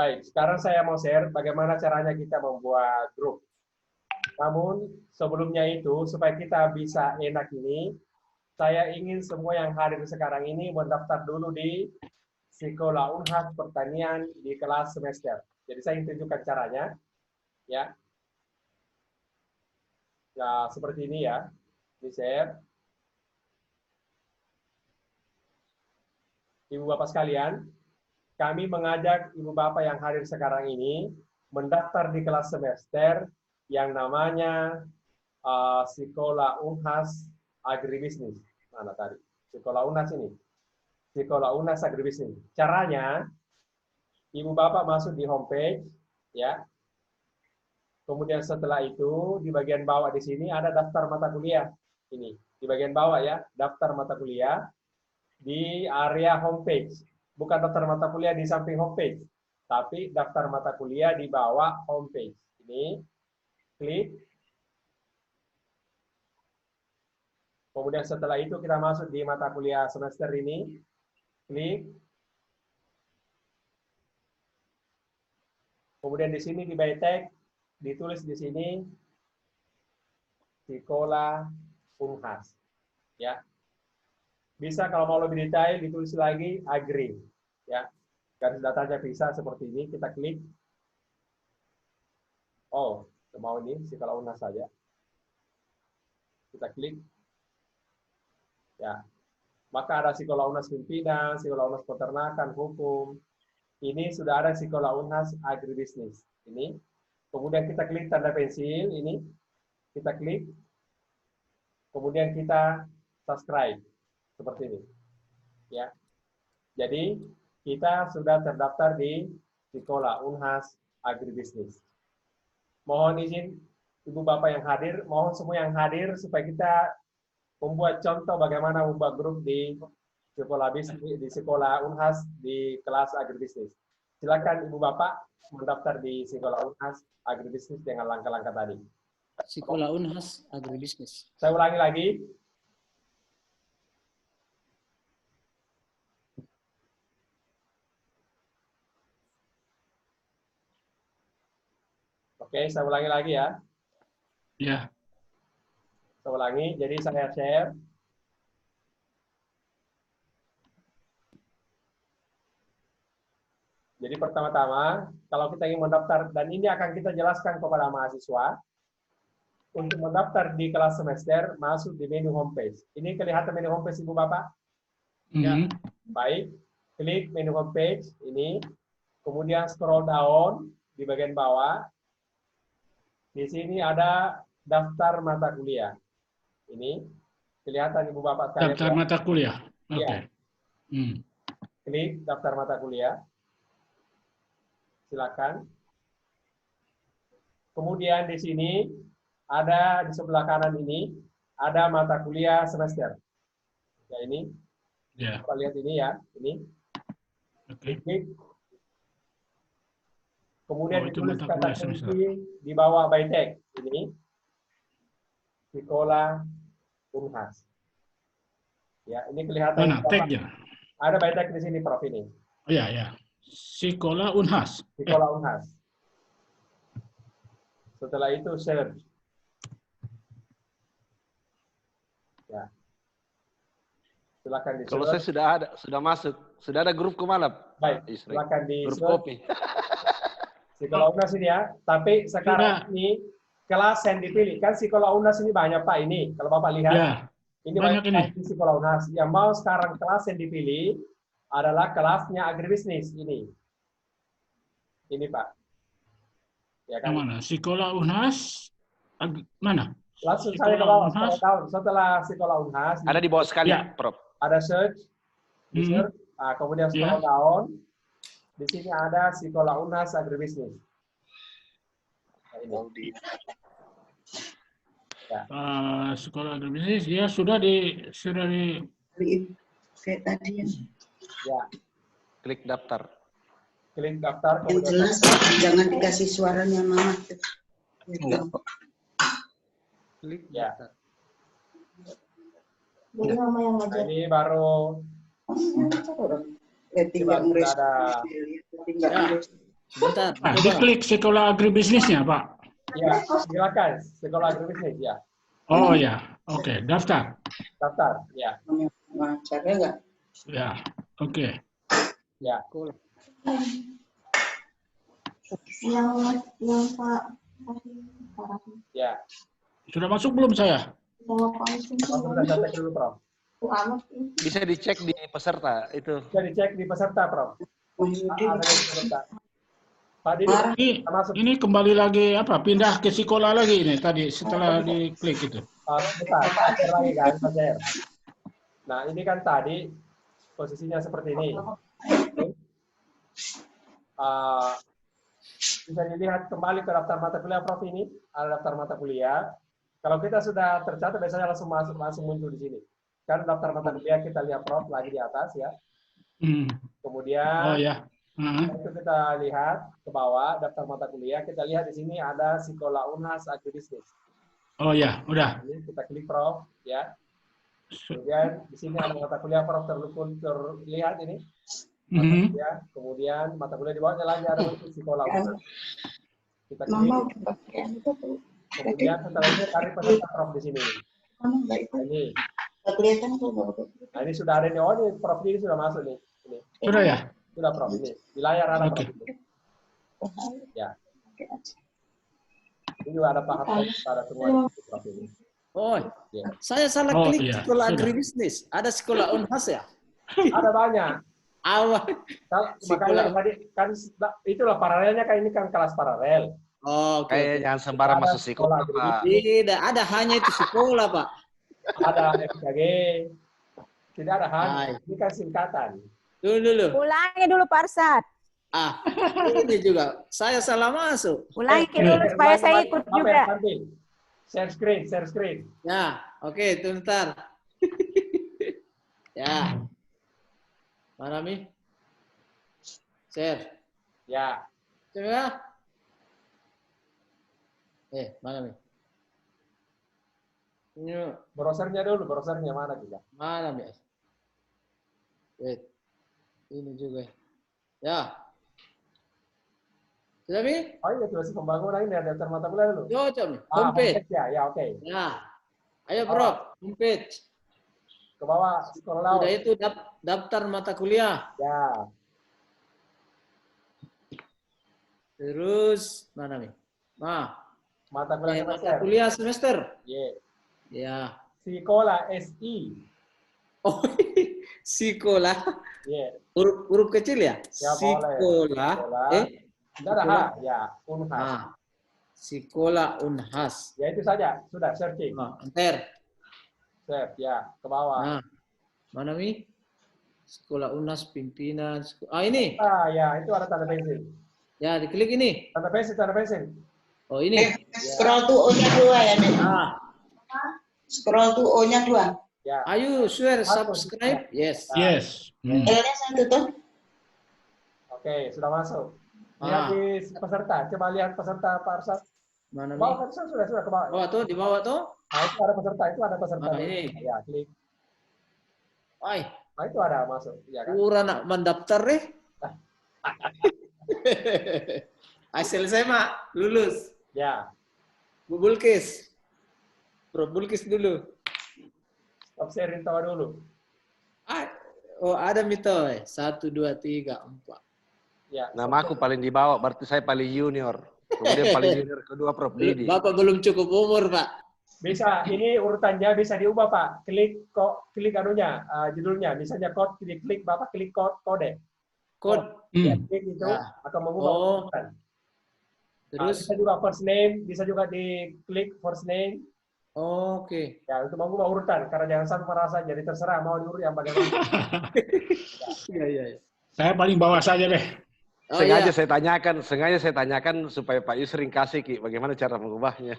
Baik, sekarang saya mau share bagaimana caranya kita membuat grup. Namun sebelumnya itu, supaya kita bisa enak ini, saya ingin semua yang hadir sekarang ini mendaftar dulu di Sekolah Unhas Pertanian di kelas semester. Jadi saya ingin tunjukkan caranya, ya. Nah, seperti ini ya, di share. Ibu Bapak sekalian, kami mengajak Ibu Bapak yang hadir sekarang ini mendaftar di kelas semester yang namanya Sekolah Unhas Agribisnis. Mana tadi? Sekolah Unhas ini. Sekolah Unhas Agribisnis. Caranya, Ibu Bapak masuk di homepage, ya. Kemudian setelah itu di bagian bawah di sini ada daftar mata kuliah. Ini di bagian bawah ya, daftar mata kuliah di area homepage. Bukan daftar mata kuliah di samping homepage, tapi daftar mata kuliah di bawah homepage. Ini klik. Kemudian setelah itu kita masuk di mata kuliah semester ini. Klik. Kemudian di sini di by tag ditulis di sini Sekolah Unhas. Ya. Bisa kalau mau lebih detail ditulis lagi agree. Ya. Garis datanya bisa seperti ini, kita klik. Oh, mau ini Sekolah Unhas saja. Kita klik. Ya. Maka ada Sekolah Unhas Pimpinan, Sekolah Unhas Peternakan, Hukum. Ini sudah ada Sekolah Unhas Agribisnis. Ini. Kemudian kita klik tanda pensil ini. Kita klik. Kemudian kita subscribe. Seperti ini. Ya. Jadi, kita sudah terdaftar di Sekolah Unhas Agribisnis. Mohon izin Ibu Bapak yang hadir, mohon semua yang hadir supaya kita membuat contoh bagaimana membuat grup di sekolah bisnis, di Sekolah Unhas di kelas agribisnis. Silakan Ibu Bapak mendaftar di Sekolah Unhas Agribisnis dengan langkah-langkah tadi. Sekolah Unhas Agribisnis. Saya ulangi lagi. Oke, saya ulangi lagi ya. Ya. Saya ulangi, jadi saya share. Jadi pertama-tama, kalau kita ingin mendaftar, dan ini akan kita jelaskan kepada mahasiswa, untuk mendaftar di kelas semester, masuk di menu homepage. Ini kelihatan menu homepage Ibu Bapak? Ya. Baik, klik menu homepage, ini. Kemudian scroll down di bagian bawah. Di sini ada daftar mata kuliah. Ini, kelihatan Ibu Bapak sekalian. Daftar mata kuliah. Oke. Ya. Klik daftar mata kuliah. Silakan. Kemudian di sini ada di sebelah kanan ini ada mata kuliah semester. Ya ini. Ya. Kita lihat ini ya, ini. Oke. Klik. Kemudian itu ditulis mata kata kuliah semester. kunci di bawah by tag ini. Sekolah Unhas. Ya, ini kelihatan. Mana tagnya? Ada by tag di sini, Prof ini. Oh ya, ya. Sekolah Unhas. Sekolah Unhas. Setelah itu search. Ya. Silakan di Kalau saya sudah masuk, sudah ada grup kemana? Baik, silakan di grup kopi. Sekolah Unhas ini ya. Tapi sekarang ini kelas yang dipilih kan Sekolah Unhas ini banyak Pak ini. Kalau Bapak lihat, Ya, ini banyak ini. di Sekolah Unhas. Yang mau sekarang kelas yang dipilih adalah kelasnya agribisnis ini. Ini Pak. Ya kan? Yang mana? Sekolah Unhas. Mana? Langsung saya ke bawah. Setelah Sekolah Unhas. Ada di bawah sekali, ya. Prof. Ada search. Di search. Nah, kemudian scroll down. Di sini ada Sekolah Unhas Agribisnis. Nah, ini. Ya. Sekolah agribisnis ya sudah di kayak tadi ya. Ya. Klik daftar. Klik daftar. Yang jelas jangan dikasih suaranya Mama. Klik ya. daftar. Ini baru. Tinggal ada. tinggal Sebentar. Nah, coba. diklik sekolah agribisnisnya, Pak. Ya, silakan. Sekolah agribisnis, ya. Oh ya, oke, daftar. Daftar, ya. Caranya nggak? Ya, oke. Ya. Sekolah. Yang Pak Ya. Sudah masuk belum saya? Langsung kita cek dulu, Prof. Bisa dicek di peserta itu. Bisa dicek di peserta, Prof. Mahyudin. Ada di peserta. Pak Didi, Parah. kita masuk. Ini kembali lagi apa? Pindah ke sekolah lagi ini tadi setelah diklik itu. Bentar, Pak share lagi kan, Pak share. Nah, ini kan tadi posisinya seperti ini. Bisa dilihat kembali ke daftar mata kuliah Prof ini, ada daftar mata kuliah. Kalau kita sudah tercatat, biasanya langsung muncul di sini. Kan daftar mata kuliah kita lihat Prof lagi di atas ya. Kemudian Oh ya. itu kita lihat ke bawah daftar mata kuliah, kita lihat di sini ada Sekolah Unhas Agribisnis. Oh ya, udah. Ini kita klik Prof ya. Kemudian di sini ada mata kuliah Prof terlihat ini. Mata kuliah, kemudian mata kuliah di bawahnya lagi ada Sekolah Unhas. Kita klik. Mama udah pakai itu. Kemudian setelah itu cari peserta Prof di sini. Mama nggak itu. Nah, ini. Nggak kelihatan tuh. Nah, ini sudah ada nih. Oh, ini Prof ini sudah masuk nih. Ini. Sudah ya? Sudah Prof ini. Di layar ada Oke. Prof ini. Ya. Ini juga ada pahat pada semua Prof ini. Oh, Ya. saya salah Oh, klik iya. sekolah Sudah. agribisnis. Ada sekolah Unhas ya? Ada banyak. Awal. Makanya tadi kan itulah paralelnya kan ini kan kelas paralel. Oh, oke. Kayak jangan sembarang Ada masuk sekolah, sekolah Pak. Tidak, ada hanya itu sekolah, Pak. Ada FKG. Tidak ada hal. Hai. Ini kan singkatan. Dulu. Ulangi dulu Pak Arsad. Ah, ini juga. Saya salah masuk. Ulangi dulu supaya saya ikut juga. Share screen. Ya, oke, bentar. Ya. Mana Mi? Share. Ya. Coba. Mana Mi? Ini Browsernya dulu, browsernya mana juga? mana Mi? Wait. Ini juga. Ya. Sudah Mi? Oh iya, tulis pembangunan ini ada daftar mata kuliah dulu. Cocok Mi. Ah, Homepage. ya, oke. Ya. Ayo, Bro. Homepage. Ke bawah, scroll down. Sudah itu daftar mata kuliah. Ya. Terus mana Mi? Mata kuliah Mata semester. kuliah semester. Iya. Ya. Sekolah SI. Oh, sekolah. Iya. Huruf kecil ya? Ya, boleh. Sekolah. Tidak ada H, ya, Unhas. Sekolah Unhas. Ya itu saja, sudah searching. Enter. Save, ya, ke bawah. Mana Mi? Sekolah Unhas pimpinan. Ini. Ya, itu ada tanda pensil. Ya, diklik ini. Tanda pensil. Oh, ini. Scroll to O-nya 2 ya, Nek. Scroll to O-nya 2. Ya. Ayo, share, subscribe. Yes. Yes. L-nya 1 tuh. Oke, sudah masuk. Lihat di peserta. Coba lihat peserta Pak Arsad. Mana Mi? Bawah, sudah ke bawah. Bawah tuh, di bawah tuh. Nah, itu ada peserta. Ini. Ya, klik. Nah, itu ada masuk. Ya, kan? Kurang nak mendaftar deh. Hasil saya mak lulus. Ya. Bu Bulkis. Bro Bulkis dulu. Stop sharing tawa dulu. Oh ada mito. 1, 2, 3, 4. Ya. Nama aku paling di bawah, berarti saya paling junior. Kemudian paling junior kedua Prof Didi. Bapak belum cukup umur, Pak. Bisa, ini urutannya bisa diubah, Pak. Klik anunya, judulnya. Misalnya klik Bapak klik kode. Kode. Ya, klik itu akan mengubah urutan. Terus? Bisa juga first name, bisa juga diklik first name. Oke. Ya, untuk mengubah urutan. Karena jangan sampai merasa jadi terserah mau diurut yang bagaimana. Iya. Saya paling bawah saja deh. Sengaja saya tanyakan supaya Pak Yusrin kasih Ki, bagaimana cara mengubahnya.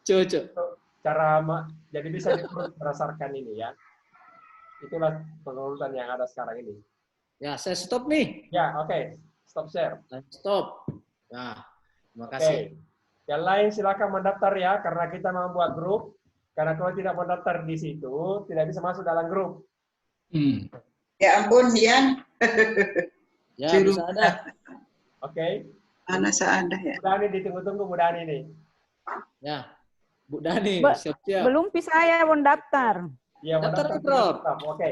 Cocok. Jadi bisa diurut berdasarkan ini ya. Itulah pengurutan yang ada sekarang ini. Ya, saya stop nih. Ya, oke. Stop share. Stop. Nah, terima kasih. Yang lain silakan mendaftar ya, karena kita mau buat grup. Karena kalau tidak mendaftar di situ, tidak bisa masuk dalam grup. Ya ampun, Ian. Ya, bisa ada. Oke. Mana seada ya? Bu Dani ditunggu-tunggu Bu Dani nih. Ya. Bu Dani, Be- siap-siap. Belum saya mau daftar. Iya, mau Daftar, daftar Prof. tetap. Oke.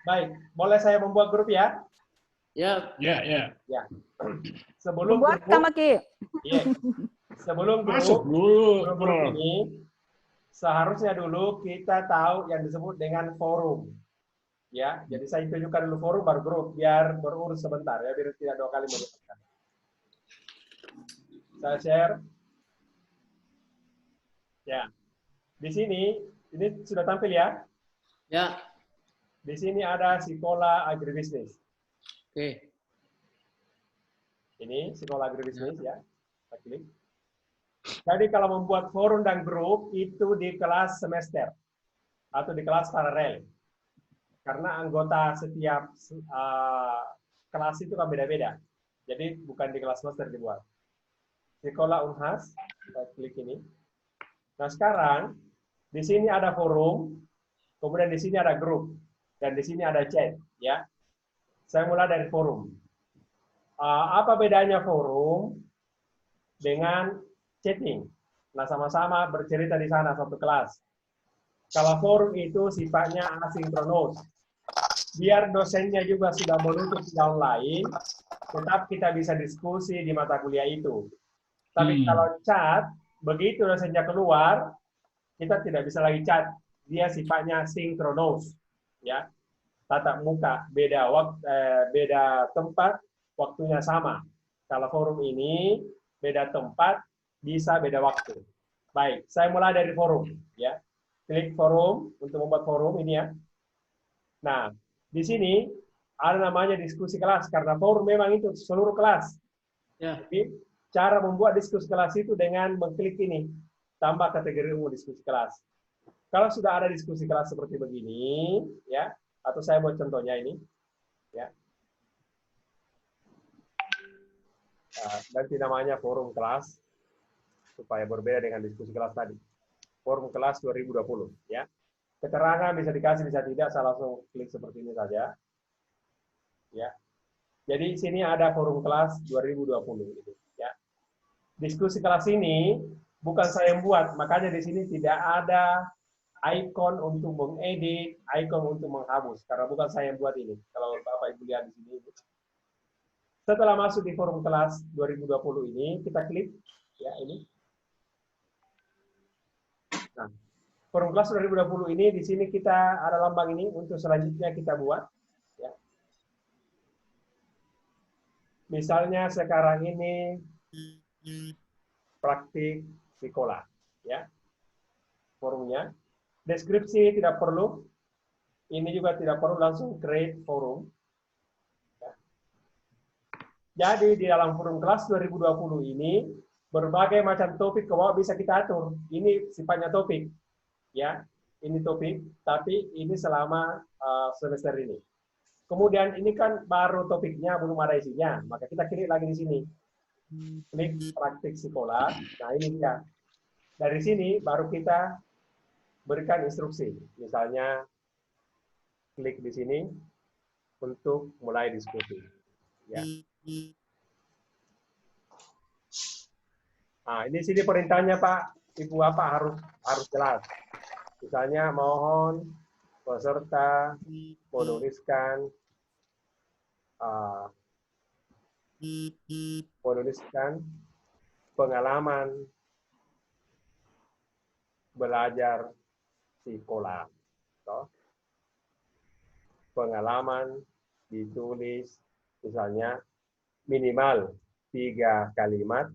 Baik, boleh saya membuat grup ya? Ya. Ya, ya. Ya. Sebelum Buat grup, Kak Maki. iya. Sebelum Masuk grup, dulu, grup Bro. ini seharusnya dulu kita tahu yang disebut dengan forum. Ya, jadi saya tunjukkan dulu forum baru grup biar berurus sebentar ya, biar tidak 2 kali mengucapkan. Saya share. Ya. Di sini ini sudah tampil ya. Ya. Di sini ada Sekolah Agribisnis. Oke. Ini Sekolah Agribisnis ya. Kita klik. Jadi kalau membuat forum dan grup itu di kelas semester atau di kelas paralel. Karena anggota setiap kelas itu kan beda-beda. Jadi bukan di kelas semester dibuat. Sekolah Unhas, kita klik ini. Nah sekarang di sini ada forum, kemudian di sini ada grup, dan di sini ada chat. Ya, saya mulai dari forum. Apa bedanya forum dengan chatting? Nah sama-sama bercerita di sana satu kelas. Kalau forum itu sifatnya asinkronus. Biar dosennya juga sudah menutup yang lain, tetap kita bisa diskusi di mata kuliah itu. Tapi kalau chat, begitu dosennya keluar, kita tidak bisa lagi chat. Dia sifatnya sinkronus, ya, tatap muka, beda waktu, beda tempat, waktunya sama. Kalau forum ini beda tempat, bisa beda waktu. Baik, saya mulai dari forum, ya. Klik forum untuk membuat forum ini ya. Nah, di sini ada namanya diskusi kelas karena forum memang itu seluruh kelas. Ya. Jadi cara membuat diskusi kelas itu dengan mengklik ini, tambah kategori umum diskusi kelas. Kalau sudah ada diskusi kelas seperti begini, ya, atau saya buat contohnya ini, ya, ganti namanya forum kelas supaya berbeda dengan diskusi kelas tadi. Forum kelas 2020, ya. Keterangan bisa dikasih, bisa tidak, saya langsung klik seperti ini saja. Ya. Jadi sini ada forum kelas 2020 gitu, ya. Diskusi kelas ini bukan saya yang buat, makanya di sini tidak ada ikon untuk mengedit, ikon untuk menghapus karena bukan saya yang buat ini. Kalau Bapak Ibu lihat di sini. Setelah masuk di forum kelas 2020 ini, kita klik ya ini. Nah, forum kelas 2020 ini di sini kita ada lambang ini untuk selanjutnya kita buat ya. Misalnya sekarang ini praktik sekolah ya. Forumnya. Deskripsi tidak perlu. Ini juga tidak perlu, langsung create forum. Ya. Jadi di dalam forum kelas 2020 ini berbagai macam topik ke bawah bisa kita atur. Ini sifatnya topik. Ya, ini topik, tapi ini selama semester ini. Kemudian ini kan baru topiknya, belum ada isinya, maka kita klik lagi di sini. Klik praktik sekolah. Nah, ini dia. Dari sini baru kita berikan instruksi. Misalnya klik di sini untuk mulai diskusi. Ya. Nah, ini sini perintahnya Pak, Ibu Bapak harus jelas. Misalnya mohon peserta menuliskan pengalaman belajar sekolah. So, pengalaman ditulis misalnya minimal 3 kalimat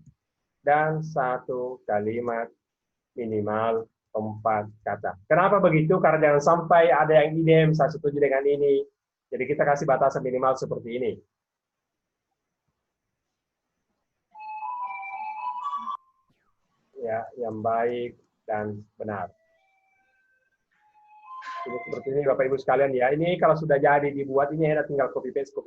dan 1 kalimat minimal 4 kata. Kenapa begitu? Karena jangan sampai ada yang idem, saya setuju dengan ini. Jadi kita kasih batasan minimal seperti ini. Ya, yang baik dan benar. Ini seperti ini Bapak Ibu sekalian ya. Ini kalau sudah jadi dibuat ini enak, tinggal copy paste.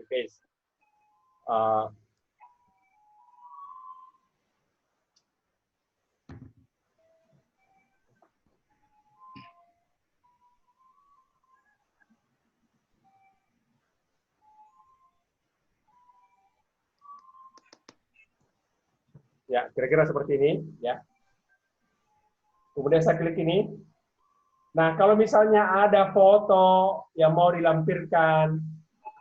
Ya, kira-kira seperti ini. Ya. Kemudian saya klik ini. Nah, kalau misalnya ada foto yang mau dilampirkan,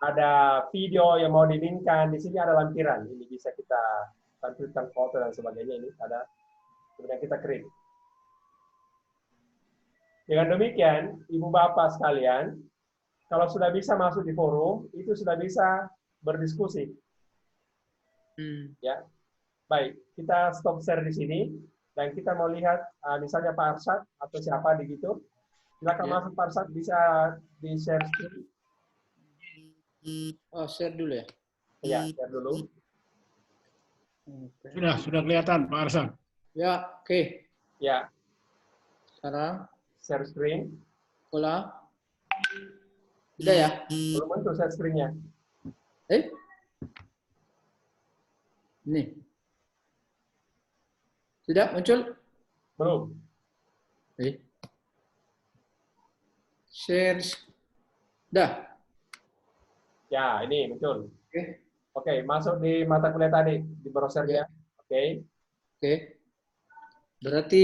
ada video yang mau di-linkkan, di sini ada lampiran. Ini bisa kita tampilkan foto dan sebagainya. Ini ada. Kemudian kita klik. Dengan demikian, Ibu Bapak sekalian, kalau sudah bisa masuk di forum, itu sudah bisa berdiskusi. Ya, baik. Kita stop share di sini dan kita mau lihat misalnya Pak Arsyad atau siapa di gitu. Silakan masuk Pak Arsyad, bisa di share screen. Oh, share dulu ya. Ya, share dulu. Sudah kelihatan Pak Arsyad. Ya, oke. Ya, Sekarang share screen. ulang. Sudah ya? Belum muncul share screen-nya. Nih. Sudah muncul? Belum. Share. Dah. Ya, ini muncul. Oke. Oke, masuk di mata kuliah tadi, di browsernya. Oke. Oke. Berarti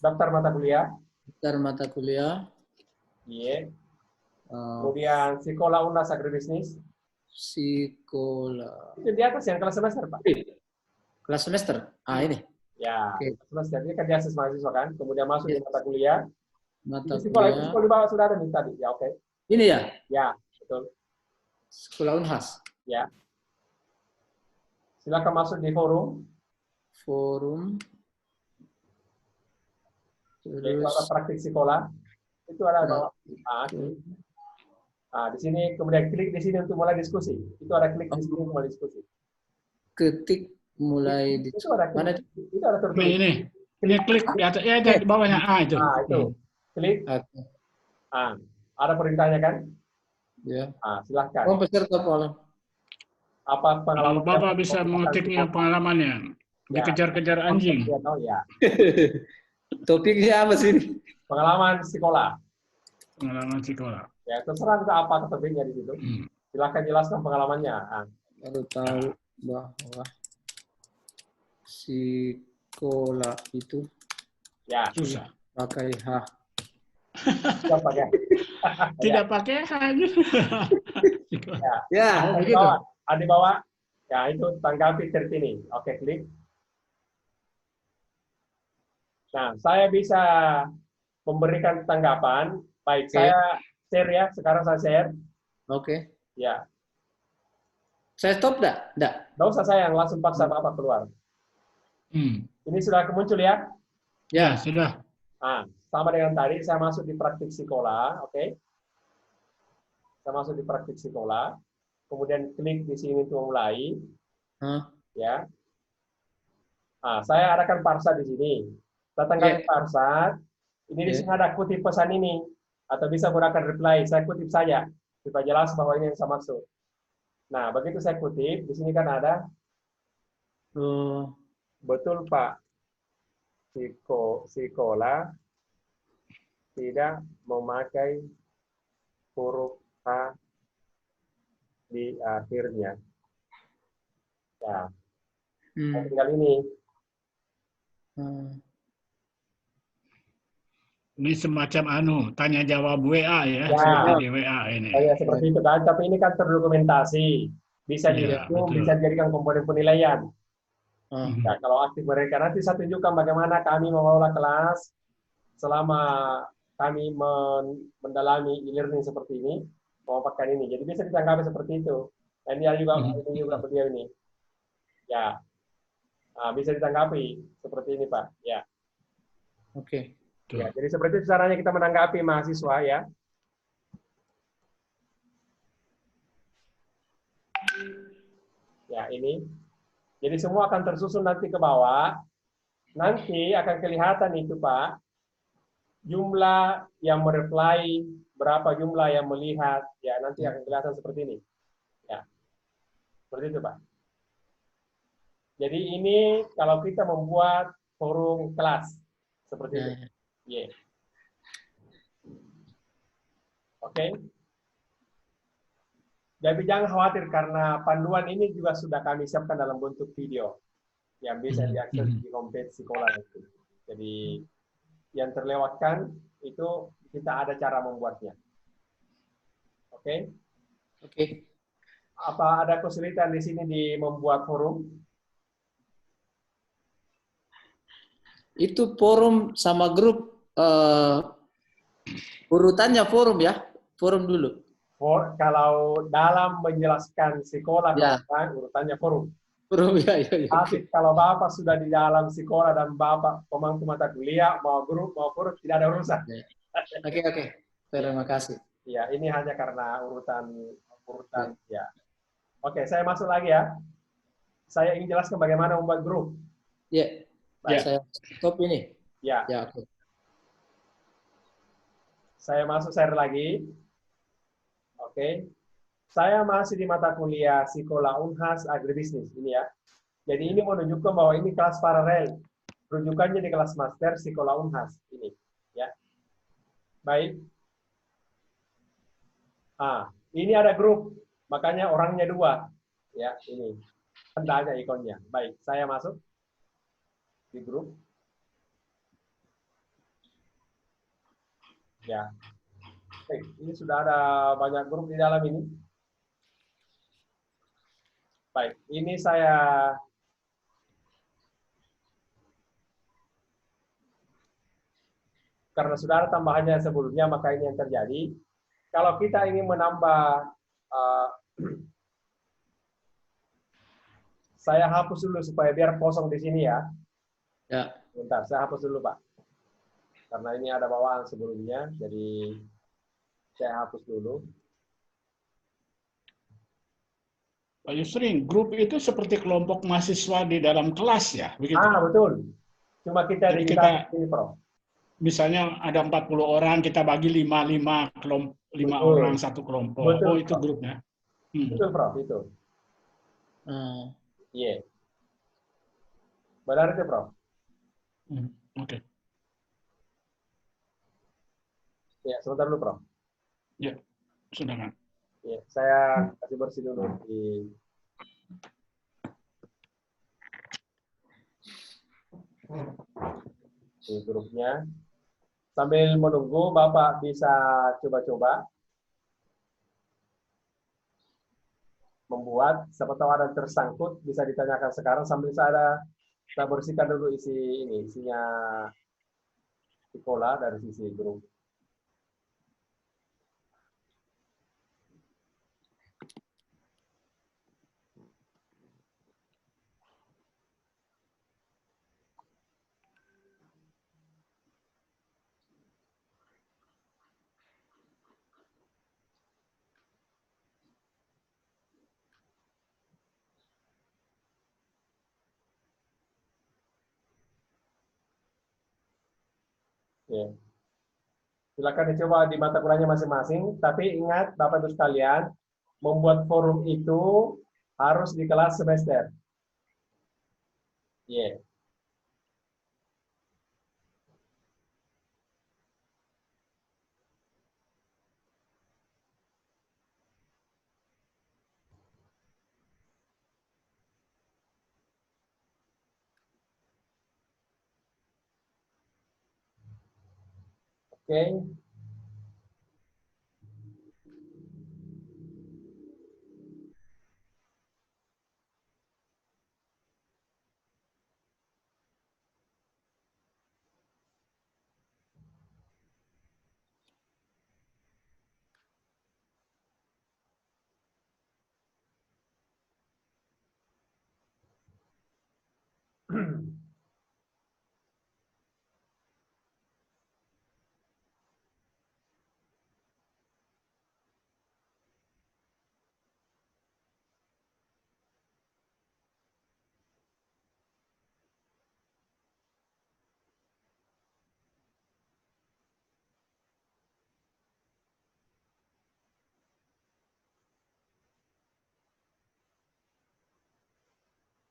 Daftar mata kuliah. daftar mata kuliah. Iya. Kemudian Sekolah Unas Agribisnis. Sekolah. Itu di atas yang kelas semester, Pak. Kelas semester. Ah, ini. Ya, Oke. kelas semester. Ini kan di akses mahasiswa kan. Kemudian masuk di mata kuliah. Mata Itu sekolah, itu kuliah. sekolah di bawah sudah ada nih tadi. Ya, oke. Ini ya? Ya, betul. Sekolah Unhas. Ya. Silakan masuk di forum. Forum. Yaitu ada Terus. praktik sekolah. Itu ada bawah. Di sini kemudian klik di sini untuk mulai diskusi. Itu ada klik di sini untuk mulai diskusi. Ketik mulai di Itu ada klik. mana? Itu ada tertulis. Ini klik di atas, ya di bawahnya itu. Itu. Klik. Oke. Ada perintahnya kan? Ya. Silahkan. Oh, peserta pola. Apa pengalaman? Bapak bisa mengetiknya pengalamannya. Dikejar-kejar anjing. Ya. Topiknya apa sih? Pengalaman sekolah. Pengalaman sekolah. Ya, terserah ke apa topiknya di situ. Silahkan jelaskan pengalamannya. Baru tahu bahwa sekolah itu Ya. Susah. pakai H. Tidak pakai. Tidak pakai hanya. Ya, Di bawah. Di bawah. Ya, itu tanggapi terkini. Oke, klik. Nah, saya bisa memberikan tanggapan. Baik, saya share ya. Sekarang saya share. Oke. Ya. Saya stop enggak? Enggak. Nggak usah sayang, langsung paksa Bapak keluar. Ini sudah muncul ya? Ya, Sudah. Sama dengan tadi, saya masuk di praktik sekolah. Oke. Saya masuk di praktik sekolah. Kemudian klik di sini untuk mulai. Ya. Saya adakan parsa di sini. Saya tanggapi parsa. Ini di sini ada kutip pesan ini. Atau bisa menggunakan reply. Saya kutip saja. Supaya jelas bahwa ini yang saya maksud. Nah, begitu saya kutip, di sini kan ada. Betul, Pak. Sekolah tidak memakai huruf H di akhirnya. Ya. Tinggal ini. Ini semacam tanya jawab WA ya. Seperti WA ini. Seperti itu kan, tapi ini kan terdokumentasi. Bisa direview, bisa dijadikan komponen penilaian. Nah, kalau aktif mereka, nanti saya tunjukkan bagaimana kami mengelola kelas selama kami mendalami e-learning seperti ini, memanfaatkan ini. Jadi bisa ditanggapi seperti itu. Dan dia juga, ini juga beliau ini. Ya, bisa ditanggapi seperti ini, Pak. Ya. Oke. Ya, jadi seperti itu caranya kita menanggapi mahasiswa ya. Ya, ini. Jadi semua akan tersusun nanti ke bawah. Nanti akan kelihatan itu, Pak. Jumlah yang mereply, berapa jumlah yang melihat. Ya, nanti akan kelihatan seperti ini. Ya. Seperti itu, Pak. Jadi ini kalau kita membuat forum kelas. Seperti itu. Yeah. Oke. Jadi jangan khawatir karena panduan ini juga sudah kami siapkan dalam bentuk video. yang bisa diakses di homepage sekolah itu. Jadi yang terlewatkan itu kita ada cara membuatnya. Oke? Oke. Apa ada kesulitan di sini di membuat forum? Itu forum sama grup urutannya forum ya, forum dulu. Kalau dalam menjelaskan sekolah Ya. urutannya forum. Forum ya. Tapi kalau Bapak sudah di dalam sekolah dan Bapak pemangku mata kuliah, mau grup, mau forum, tidak ada urusan. Oke. Terima kasih. Ya, ini hanya karena urutan ya. Oke, saya masuk lagi ya. Saya ingin jelaskan bagaimana membuat grup. Ya. Baik. Saya stop ini. Ya. Ya, oke. Saya masuk share lagi. Oke. Saya masih di mata kuliah Sekolah Unhas Agribisnis ini ya. Jadi ini menunjukkan bahwa ini kelas paralel. Rujukannya di kelas master Sekolah Unhas ini ya. Baik. Ini ada grup. Makanya orangnya 2. Ya, ini. Tandanya ikonnya. Baik, saya masuk di grup. Ya. Baik, ini sudah ada banyak grup di dalam ini. Baik, ini saya karena sudah ada tambahannya sebelumnya, maka ini yang terjadi. Kalau kita ingin menambah saya hapus dulu supaya biar kosong di sini ya. Ya. Bentar, saya hapus dulu, Pak. Karena ini ada bawaan sebelumnya, jadi saya hapus dulu. Pak Yusri, grup itu seperti kelompok mahasiswa di dalam kelas ya, begitu? Betul. Cuma kita Jadi digitasi ini, Prof. Misalnya ada 40 orang, kita bagi 5 kelompok, 5 orang satu kelompok. Betul, oh, itu Prof. grupnya. Betul, Prof, itu. Iya. Benar itu, Prof. Oke. Ya, sebentar dulu, Prof. Ya, sudah kan. Ya, saya kasih bersih dulu di grupnya. Sambil menunggu, Bapak bisa coba-coba membuat, siapa tahu ada tersangkut, bisa ditanyakan sekarang sambil saya bersihkan dulu isinya sekolah dari sisi grup. Ya. Silakan dicoba di mata kuliahnya masing-masing, tapi ingat Bapak Ibu sekalian, membuat forum itu harus di kelas semester. Yeah. Oke.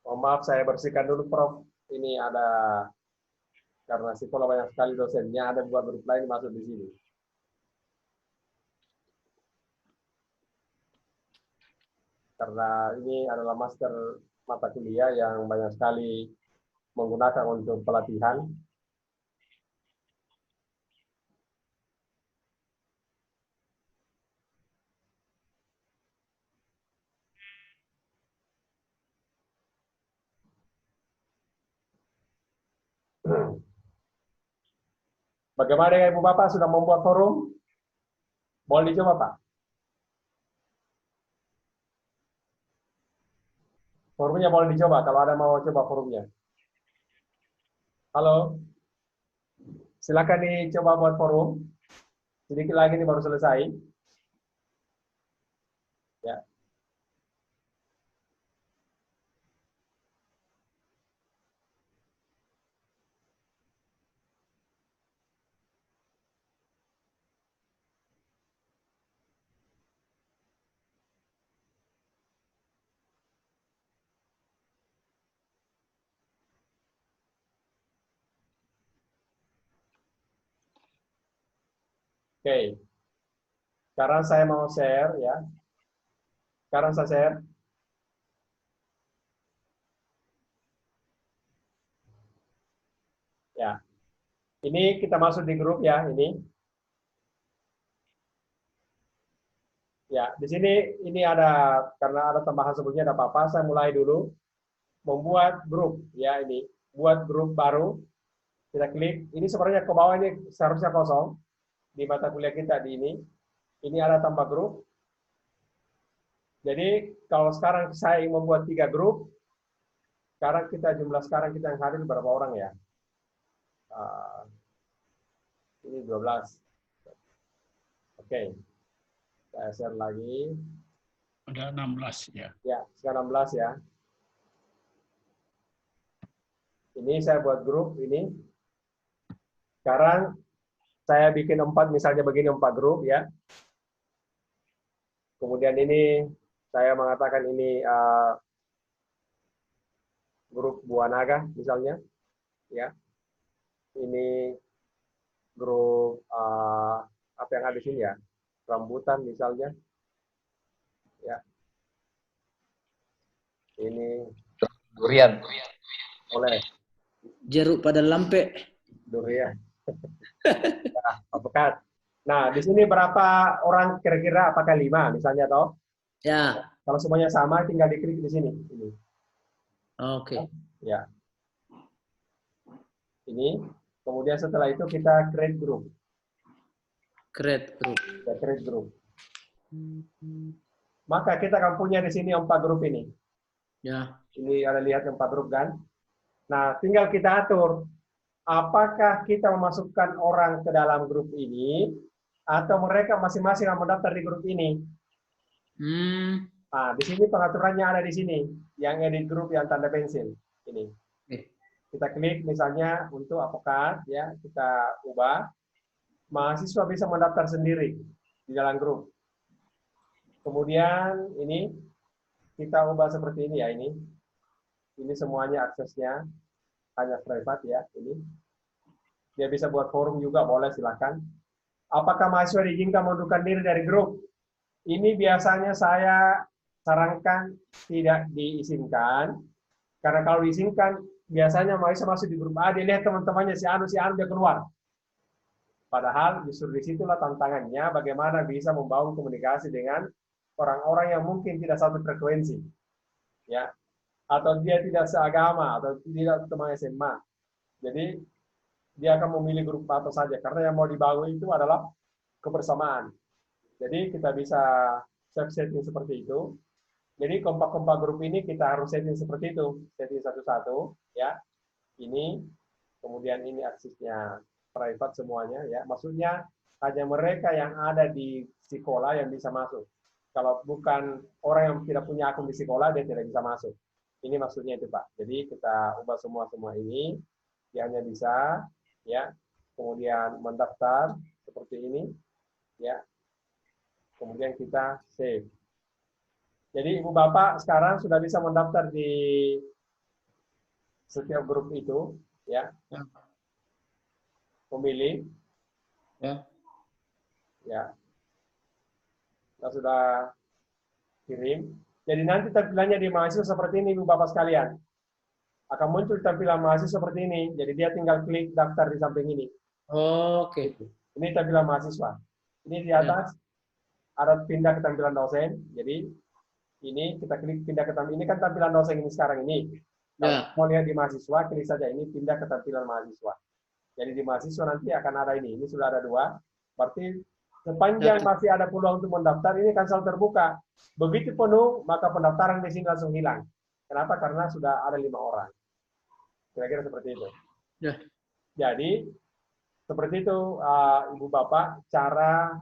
Oh, maaf, saya bersihkan dulu, Prof. Ini ada, karena sekolah banyak sekali dosennya, ada buat grup lain masuk di sini. Karena ini adalah master mata kuliah yang banyak sekali menggunakan untuk pelatihan. Bagaimana dengan Ibu Bapak sudah membuat forum? Boleh dicoba, Pak? Forumnya boleh dicoba kalau ada mau coba forumnya. Halo? Silakan dicoba buat forum. Sedikit lagi nih baru selesai. Ya. Oke. Sekarang saya mau share ya. Sekarang saya share. Ya. Ini kita masuk di grup ya, ini. Ya, di sini ini ada karena ada tambahan sebelumnya ada apa-apa, saya mulai dulu membuat grup ya ini. Buat grup baru. Kita klik. Ini sebenarnya ke bawah ini seharusnya kosong di mata kuliah kita di ini. Ini ada tambah grup. Jadi kalau sekarang saya ingin membuat 3 grup, sekarang jumlah kita yang hadir berapa orang ya? Ini 12. Oke. Saya share lagi. Ada 16 ya. Ya, sekarang 16 ya. Ini saya buat grup ini. Sekarang saya bikin 4, misalnya begini 4 grup ya. Kemudian ini saya mengatakan ini grup Buah Naga misalnya, ya. Ini grup apa yang ada di sini ya, rambutan misalnya, ya. Ini Durian. oleh Jeruk pada lampe. durian. Nah, apokat. Nah, di sini berapa orang kira-kira? Apakah 5 misalnya toh? Ya. Kalau semuanya sama, tinggal diklik di sini. Ini. Oke. Ya. Ini. Kemudian setelah itu kita create group. Create group. Kita create group. Maka kita akan punya di sini 4 grup ini. Ya. Ini ada lihat 4 grup kan? Nah, tinggal kita atur. Apakah kita memasukkan orang ke dalam grup ini, atau mereka masing-masing yang mendaftar di grup ini? Nah, di sini pengaturannya ada di sini. Yang edit grup yang tanda pensil. Ini. Kita klik misalnya untuk avokat, ya, kita ubah. Mahasiswa bisa mendaftar sendiri di dalam grup. Kemudian ini kita ubah seperti ini ya ini. Ini semuanya aksesnya hanya private ya ini. Dia bisa buat forum juga boleh silakan. Apakah mahasiswa diizinkan mengundurkan diri dari grup? Ini biasanya saya sarankan tidak diizinkan. Karena kalau diizinkan biasanya mahasiswa masuk di grup A, dia lihat teman-temannya si Anu dia keluar. Padahal justru disitulah tantangannya bagaimana bisa membangun komunikasi dengan orang-orang yang mungkin tidak satu frekuensi, ya, atau dia tidak seagama atau tidak teman SMA. Jadi dia akan memilih grup apa saja karena yang mau dibangun itu adalah kebersamaan. Jadi kita bisa setting seperti itu. Jadi kompak-kompak grup ini kita harus setting seperti itu, setting satu-satu, ya. Ini, kemudian ini aksesnya private semuanya, ya. Maksudnya hanya mereka yang ada di sekolah yang bisa masuk. Kalau bukan orang yang tidak punya akun di sekolah, dia tidak bisa masuk. Ini maksudnya itu, Pak. Jadi kita ubah semua ini, dia hanya bisa, ya. Kemudian mendaftar seperti ini, ya. Kemudian kita save. Jadi Ibu Bapak sekarang sudah bisa mendaftar di setiap grup itu, ya. Memilih. Ya. Ya. Kita sudah kirim. Jadi nanti tampilannya di mahasiswa seperti ini, Ibu Bapak sekalian. Akan muncul tampilan mahasiswa seperti ini. Jadi dia tinggal klik daftar di samping ini. Oke. Ini tampilan mahasiswa. Ini di atas ada pindah ke tampilan dosen. Jadi ini kita klik pindah ke tampilan. Ini kan tampilan dosen ini sekarang ini. Kalau mau lihat di mahasiswa, klik saja ini pindah ke tampilan mahasiswa. Jadi di mahasiswa nanti akan ada ini. Ini sudah ada 2. Berarti sepanjang masih ada peluang untuk mendaftar, ini kan selalu terbuka. Begitu penuh, maka pendaftaran di sini langsung hilang. Kenapa? Karena sudah ada 5 orang. Kira-kira seperti itu. Ya. Jadi, seperti itu, Ibu Bapak, cara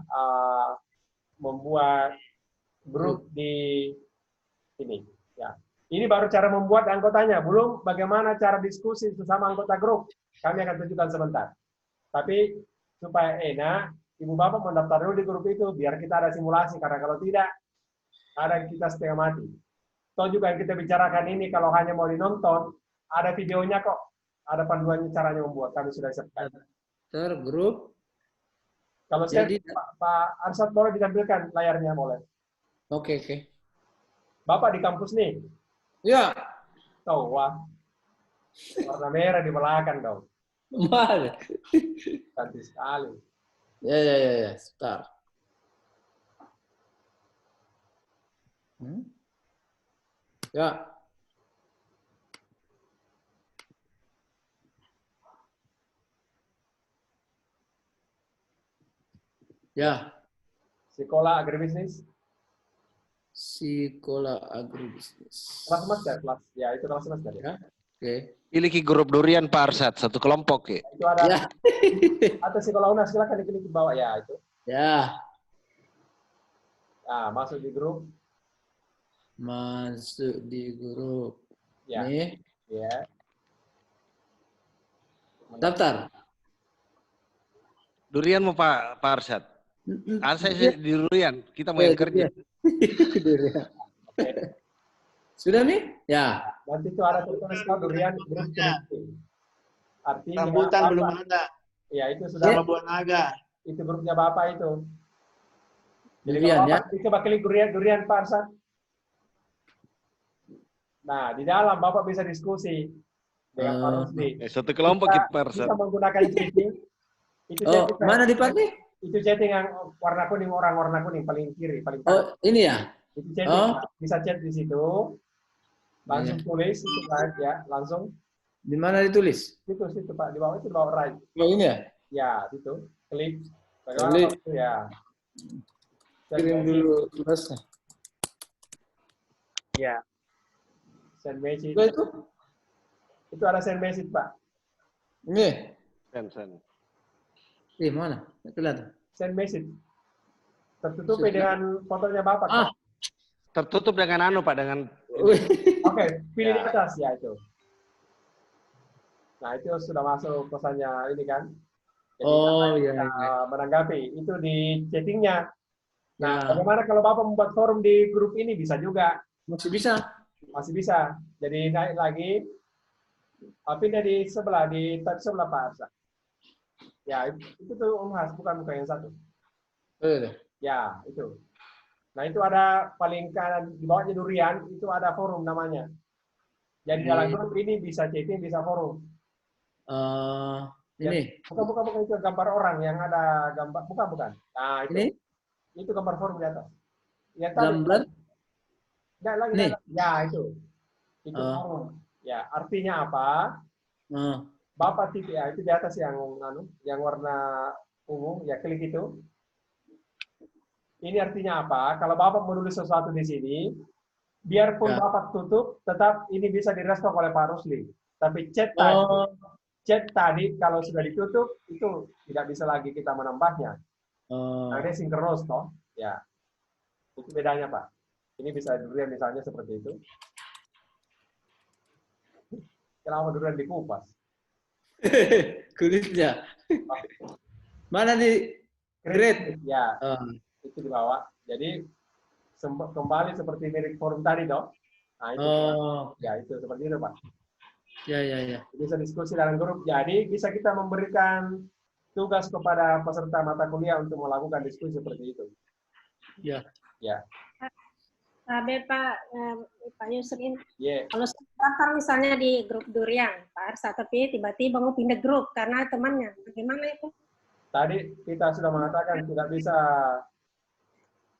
membuat grup di ini. Ya. Ini baru cara membuat anggotanya. Belum bagaimana cara diskusi sesama anggota grup. Kami akan tunjukkan sebentar. Tapi, supaya enak, Ibu Bapak mendaftar dulu di grup itu, biar kita ada simulasi. Karena kalau tidak, ada kita setengah mati. Toh juga yang kita bicarakan ini, kalau hanya mau dinonton, ada videonya kok. Ada panduannya caranya membuat. Kami sudah siapkan. Tergrup. Kalau saya, Pak Arsad, boleh ditampilkan layarnya, boleh? Oke. Bapak di kampus nih? Ya. Tahu, wah. Warna merah di belakang dong. Mana? Cantik sekali. Ya. Sebentar. Ya. Ya. Sekolah agribisnis. Sekolah agribisnis. Kelas master, kelas. Ya, itu kelas master. Ya. Oke. Pilih ki grup durian Pak Arsad, satu kelompok ki. Itu ada. Ya. Atau sekolah UNAS, silakan diklik di bawah. Ya, itu. Ya. Nah, masuk di grup. Masuk di grup. Ya. Nih. Ya. Daftar. Durian mau Pak Arsad? Saya di durian, kita mau yang kerja. Durian. Sudah nih? Ya. Nanti itu ada tulisan durian grup connecting. Artinya Rambutan Bapak, belum ada. ya itu sudah Sama buah naga. itu grupnya Bapak itu. Jadi Durian, kalau Bapak coba klik durian Pak Arsad. Nah, di dalam Bapak bisa diskusi dengan Pak Rusdi. Satu kelompok ki Pak Arsad. Kita menggunakan chatting. Itu Oh, chatting, mana dipakai? itu chatting yang warna kuning, orang warna kuning paling kiri, paling Oh, kanan. ini ya? Itu chatting, bisa chat di situ. Langsung Iya. tulis itu kan ya, langsung Di mana ditulis? situ Pak, di bawah itu di bawah right. Oh, ini ya? Ya, itu. Klik. Klik. Ya. Kirim dulu tulisnya. Ya. Send message. Itu? Itu ada send message, Pak. Ini? Sen. Mana? Kelihatan. Send message. Tertutupi dengan fotonya Bapak. Ah. Pak. Tertutup dengan anu Pak, dengan Oke, pilih di atas ya itu. Nah, itu sudah masuk pesannya ini kan. Jadi Oh, kita iya. menanggapi itu di chattingnya. Nah, Ya. bagaimana kalau Bapak membuat forum di grup ini? Bisa juga. Masih bisa. Masih bisa. Jadi naik lagi. Pindah di sebelah, di tab sebelah Pak Arsa. Ya, itu tuh Mas, bukan yang satu. Ya, itu. Nah, itu ada paling kanan, di bawahnya durian, itu ada forum namanya. Jadi dalam grup ini bisa chatting, bisa forum. Ini. Bukan itu gambar orang yang ada gambar, bukan. Nah, itu. Ini? Itu gambar forum di atas. Ya, Gambar? Enggak lagi. Nih. Ya, itu. Itu forum. Ya, artinya apa? Bapak titik ya, itu di atas yang warna ungu, ya klik itu. Ini artinya apa? Kalau Bapak menulis sesuatu di sini, biarpun Ya. Bapak tutup, tetap ini bisa direspon oleh Pak Rusli. Tapi chat tadi kalau sudah ditutup, itu tidak bisa lagi kita menambahnya. Nah, ini sinkronos toh, ya. Itu bedanya Pak. Ini bisa durian misalnya seperti itu. Kenapa durian dikupas? Kulitnya. Mana di grade? Ya, itu di bawah. Jadi kembali seperti mirip forum tadi dong. Nah, itu ya itu seperti itu Pak. Ya. Bisa diskusi dalam grup. Jadi bisa kita memberikan tugas kepada peserta mata kuliah untuk melakukan diskusi seperti itu. Ya. Ya. Pak Yusrin, Yeah. kalau daftar misalnya di grup Durian, Pak Arsa, tapi tiba-tiba mau pindah grup karena temannya, bagaimana itu? Tadi kita sudah mengatakan tidak bisa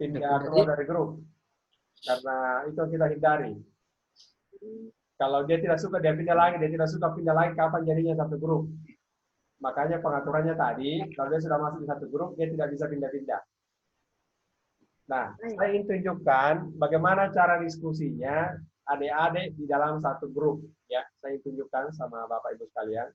pindah keluar dari grup karena itu kita hindari. Kalau dia tidak suka dia pindah lagi, dia tidak suka pindah lagi, kapan jadinya satu grup? Makanya pengaturannya tadi, kalau dia sudah masuk di satu grup, dia tidak bisa pindah-pindah. Nah, saya ingin tunjukkan bagaimana cara diskusinya adik-adik di dalam satu grup. Ya, saya ingin tunjukkan sama Bapak Ibu sekalian.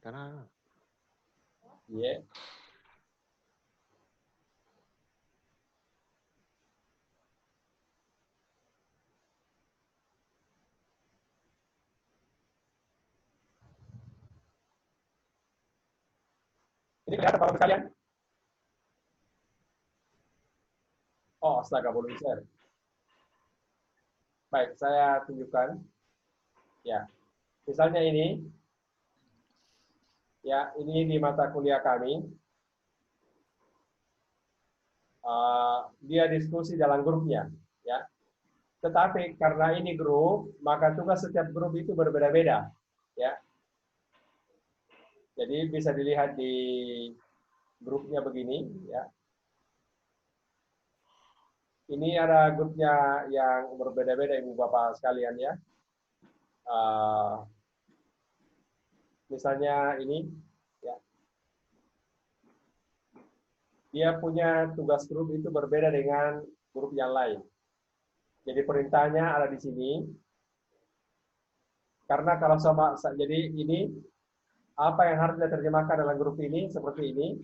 Karena Yeah. Ini kelihatan Bapak sekalian? Oh, astaga, belum share. Baik, saya tunjukkan. Ya, misalnya ini. Ya, ini di mata kuliah kami. Dia diskusi dalam grupnya. Ya. Tetapi karena ini grup, maka tugas setiap grup itu berbeda-beda. Ya. Jadi bisa dilihat di grupnya begini. Ya. Ini ada grupnya yang berbeda-beda, Ibu Bapak sekalian ya. Misalnya ini, ya. Dia punya tugas grup itu berbeda dengan grup yang lain. Jadi perintahnya ada di sini. Karena kalau sama, jadi ini apa yang harus diterjemahkan dalam grup ini seperti ini,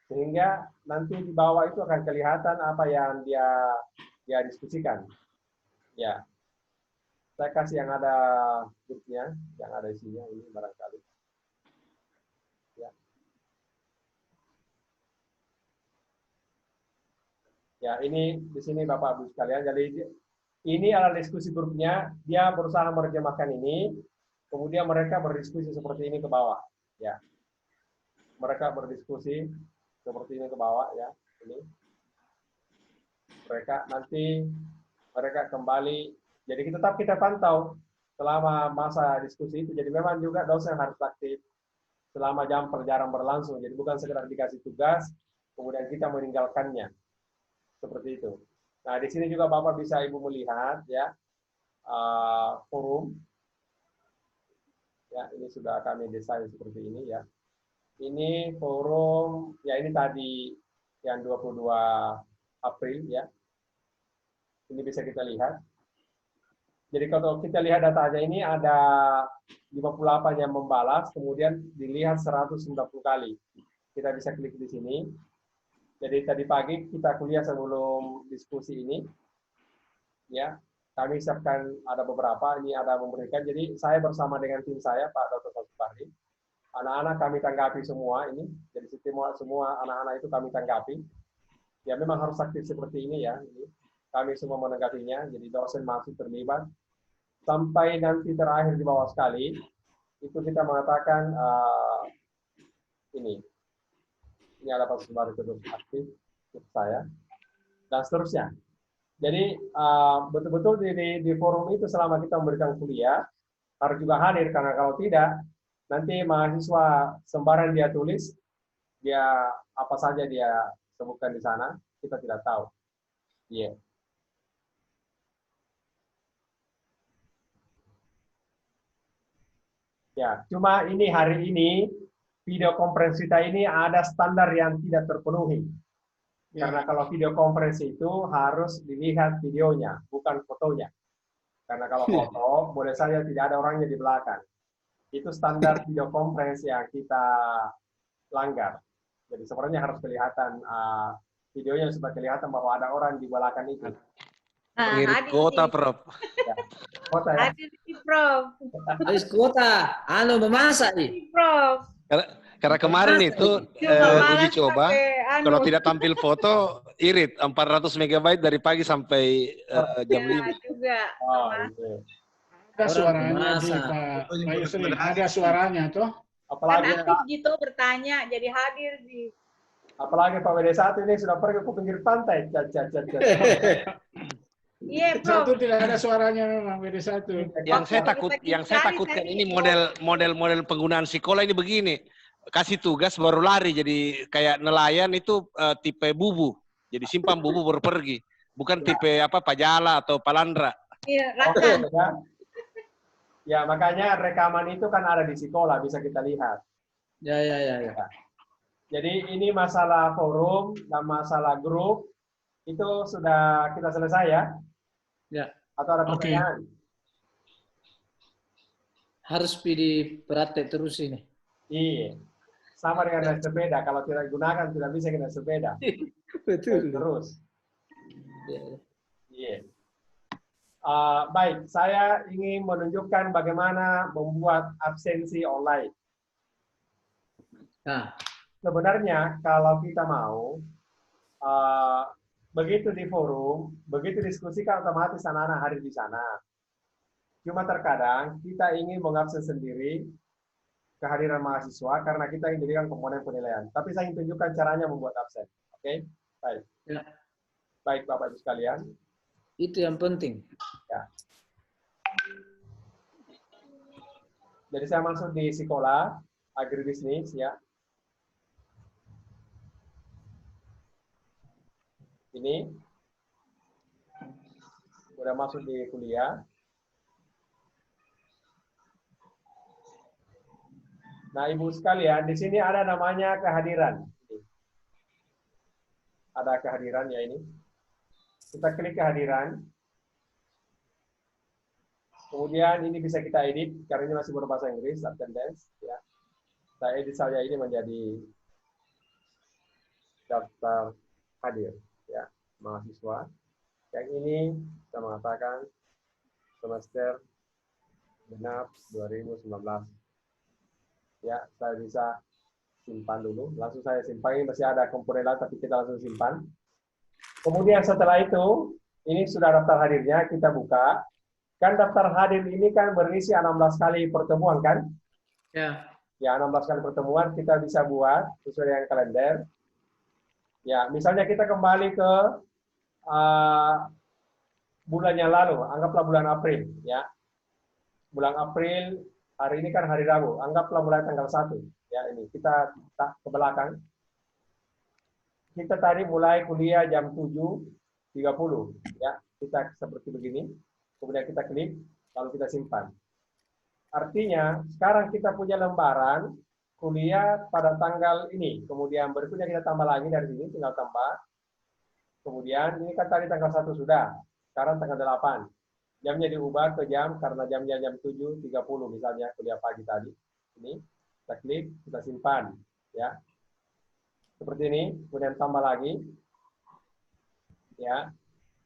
sehingga nanti di bawah itu akan kelihatan apa yang dia diskusikan. Ya, saya kasih yang ada grupnya, yang ada isinya ini barangkali. Ya. Ya, ini di sini Bapak Ibu sekalian. Jadi ini adalah diskusi grupnya. Dia berusaha menerjemahkan ini. Kemudian mereka berdiskusi seperti ini ke bawah. Ya, mereka berdiskusi seperti ini ke bawah. Ya, ini. Mereka kembali. Jadi tetap kita pantau selama masa diskusi itu. Jadi memang juga dosen harus aktif selama jam pelajaran berlangsung. Jadi bukan sekedar dikasih tugas, kemudian kita meninggalkannya. Seperti itu. Nah, di sini juga Bapak bisa Ibu melihat ya forum. Ya, ini sudah kami desain seperti ini ya. Ini forum, ya ini tadi yang 22 April ya. Ini bisa kita lihat. Jadi kalau kita lihat datanya ini ada 58 yang membalas, kemudian dilihat 190 kali. Kita bisa klik di sini. Jadi tadi pagi kita kuliah sebelum diskusi ini, ya kami siapkan ada beberapa, ini ada memberikan. Jadi saya bersama dengan tim saya, Pak Dr. Supari, anak-anak kami tanggapi semua ini. Jadi semua anak-anak itu kami tanggapi. Ya memang harus aktif seperti ini ya. Ini. Kami semua menanggapinya. Jadi dosen masih terlibat. Sampai nanti terakhir di bawah sekali, itu kita mengatakan ini. Ini ada Pak Supari terus aktif untuk saya. Dan seterusnya. Jadi betul-betul di forum itu selama kita memberikan kuliah harus juga hadir, karena kalau tidak nanti mahasiswa sembarang dia tulis, dia apa saja dia sebutkan di sana, kita tidak tahu. Iya. Yeah. Ya, cuma ini hari ini video konferensi kita ini ada standar yang tidak terpenuhi. Karena kalau video konferensi itu harus dilihat videonya, bukan fotonya. Karena kalau foto, boleh saja tidak ada orangnya di belakang. Itu standar video konferensi yang kita langgar. Jadi sebenarnya harus kelihatan videonya supaya kelihatan bahwa ada orang di belakang itu. Ngirit kuota, Prof. Ya. Kuota ya? Hadir di Prof. Habis kuota, memasak nih. Prof. Karena kemarin itu uji coba, kalau tidak tampil foto, irit 400 MB dari pagi sampai jam 5. Juga. Oh, gitu. Ada suaranya di merasa. Pak Yusri, ada suaranya tuh. Apalagi Kan aktif gitu bertanya, jadi hadir di. apalagi Pak WD1 ini sudah pergi ke pinggir pantai. Iya, Prof. Satu tidak ada suaranya memang BD1. Yang saya takutkan ini model penggunaan sekolah ini begini. Kasih tugas baru lari, jadi kayak nelayan itu tipe bubu. Jadi simpan bubu baru pergi. Bukan tipe pajala atau palandra. Iya, Oke, rakan. ya. Ya, makanya rekaman itu kan ada di sekolah, bisa kita lihat. Ya. Jadi ini masalah forum dan masalah grup itu sudah kita selesai ya? Ya. Atau ada Oke. pertanyaan? Harus dipraktek terus ini. Iya. Sama dengan naik sepeda, kalau tidak gunakan tidak bisa naik sepeda. Betul. Terus. Ya. Iya. Baik, saya ingin menunjukkan bagaimana membuat absensi online. Nah, Sebenarnya kalau kita mau, begitu di forum, begitu diskusi kan otomatis anak-anak hadir di sana. Cuma terkadang kita ingin mengabsen sendiri kehadiran mahasiswa karena kita ingin jadikan komponen penilaian. Tapi saya ingin tunjukkan caranya membuat absen. Oke? Baik. Ya. Baik Bapak Ibu sekalian. itu yang penting. Ya. Jadi saya masuk di sekolah agribisnis ya. Ini udah masuk di kuliah. Nah, Ibu sekalian, di sini ada namanya kehadiran. Ada kehadiran ya ini. Kita klik kehadiran. Kemudian ini bisa kita edit, karena ini masih berbahasa Inggris, attendance. Ya. Saya edit saja ini menjadi daftar hadir, ya, mahasiswa. Yang ini kita mengatakan semester genap 2019. Ya, saya bisa simpan dulu. Langsung saya simpan, ini masih ada komponen lain, tapi kita langsung simpan. Kemudian setelah itu, ini sudah daftar hadirnya, kita buka. Kan daftar hadir ini kan berisi 16 kali pertemuan kan? Ya. Ya, 16 kali pertemuan kita bisa buat sesuai dengan kalender. Ya, misalnya kita kembali ke bulan yang lalu, anggaplah bulan April. Ya, bulan April, hari ini kan hari Rabu, anggaplah mulai tanggal 1. Ya, ini kita tak ke belakang. Kita tadi mulai kuliah jam 7.30. Ya, kita seperti begini. Kemudian kita klik, lalu kita simpan. Artinya, sekarang kita punya lembaran kuliah pada tanggal ini. Kemudian berikutnya kita tambah lagi dari sini, tinggal tambah. Kemudian, ini kan tadi tanggal 1 sudah. Sekarang tanggal 8. Jamnya diubah ke jam, karena jamnya jam 7.30 misalnya, kuliah pagi tadi. Ini, kita klik, kita simpan. Ya. Seperti ini, kemudian tambah lagi. Ya.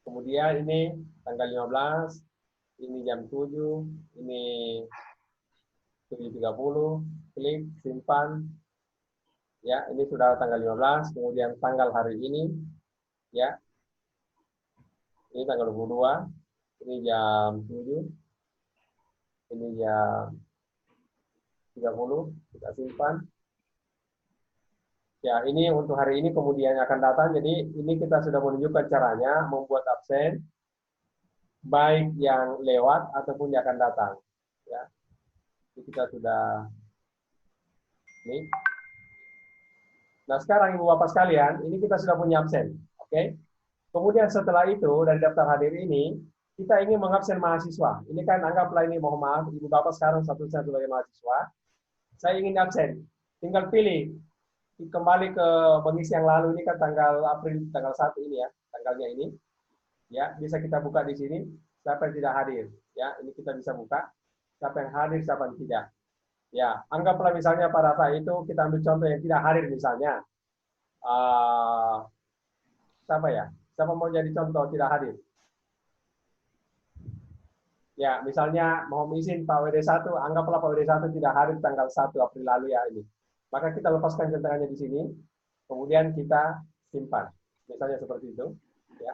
Kemudian ini tanggal 15, ini jam 7, ini 7.30, klik, simpan. Ya, ini sudah tanggal 15, kemudian tanggal hari ini, ya. Ini tanggal 22, ini jam 7, ini jam 30, kita simpan. Ya, ini untuk hari ini kemudian akan datang. Jadi ini kita sudah menunjukkan caranya membuat absen, baik yang lewat ataupun yang akan datang. Ya, ini kita sudah ini. Nah, sekarang Ibu Bapak sekalian, ini kita sudah punya absen. Oke. Kemudian setelah itu dari daftar hadir ini, kita ingin mengabsen mahasiswa. Ini kan anggaplah ini, mohon maaf, Ibu Bapak sekarang statusnya sebagai mahasiswa. Saya ingin absen. Tinggal pilih. Kembali ke mengisi yang lalu, ini kan tanggal April, tanggal 1 ini ya, tanggalnya ini. Ya, bisa kita buka di sini, siapa yang tidak hadir. Ya, ini kita bisa buka, siapa yang hadir, siapa yang tidak. Ya, anggaplah misalnya pada saat itu, kita ambil contoh yang tidak hadir misalnya. Siapa ya? Siapa mau jadi contoh tidak hadir? Ya, misalnya mohon izin Pak WD1, anggaplah Pak WD1 tidak hadir tanggal 1 April lalu ya ini. maka kita lepaskan centangannya di sini, kemudian kita simpan. Misalnya seperti itu. Ya.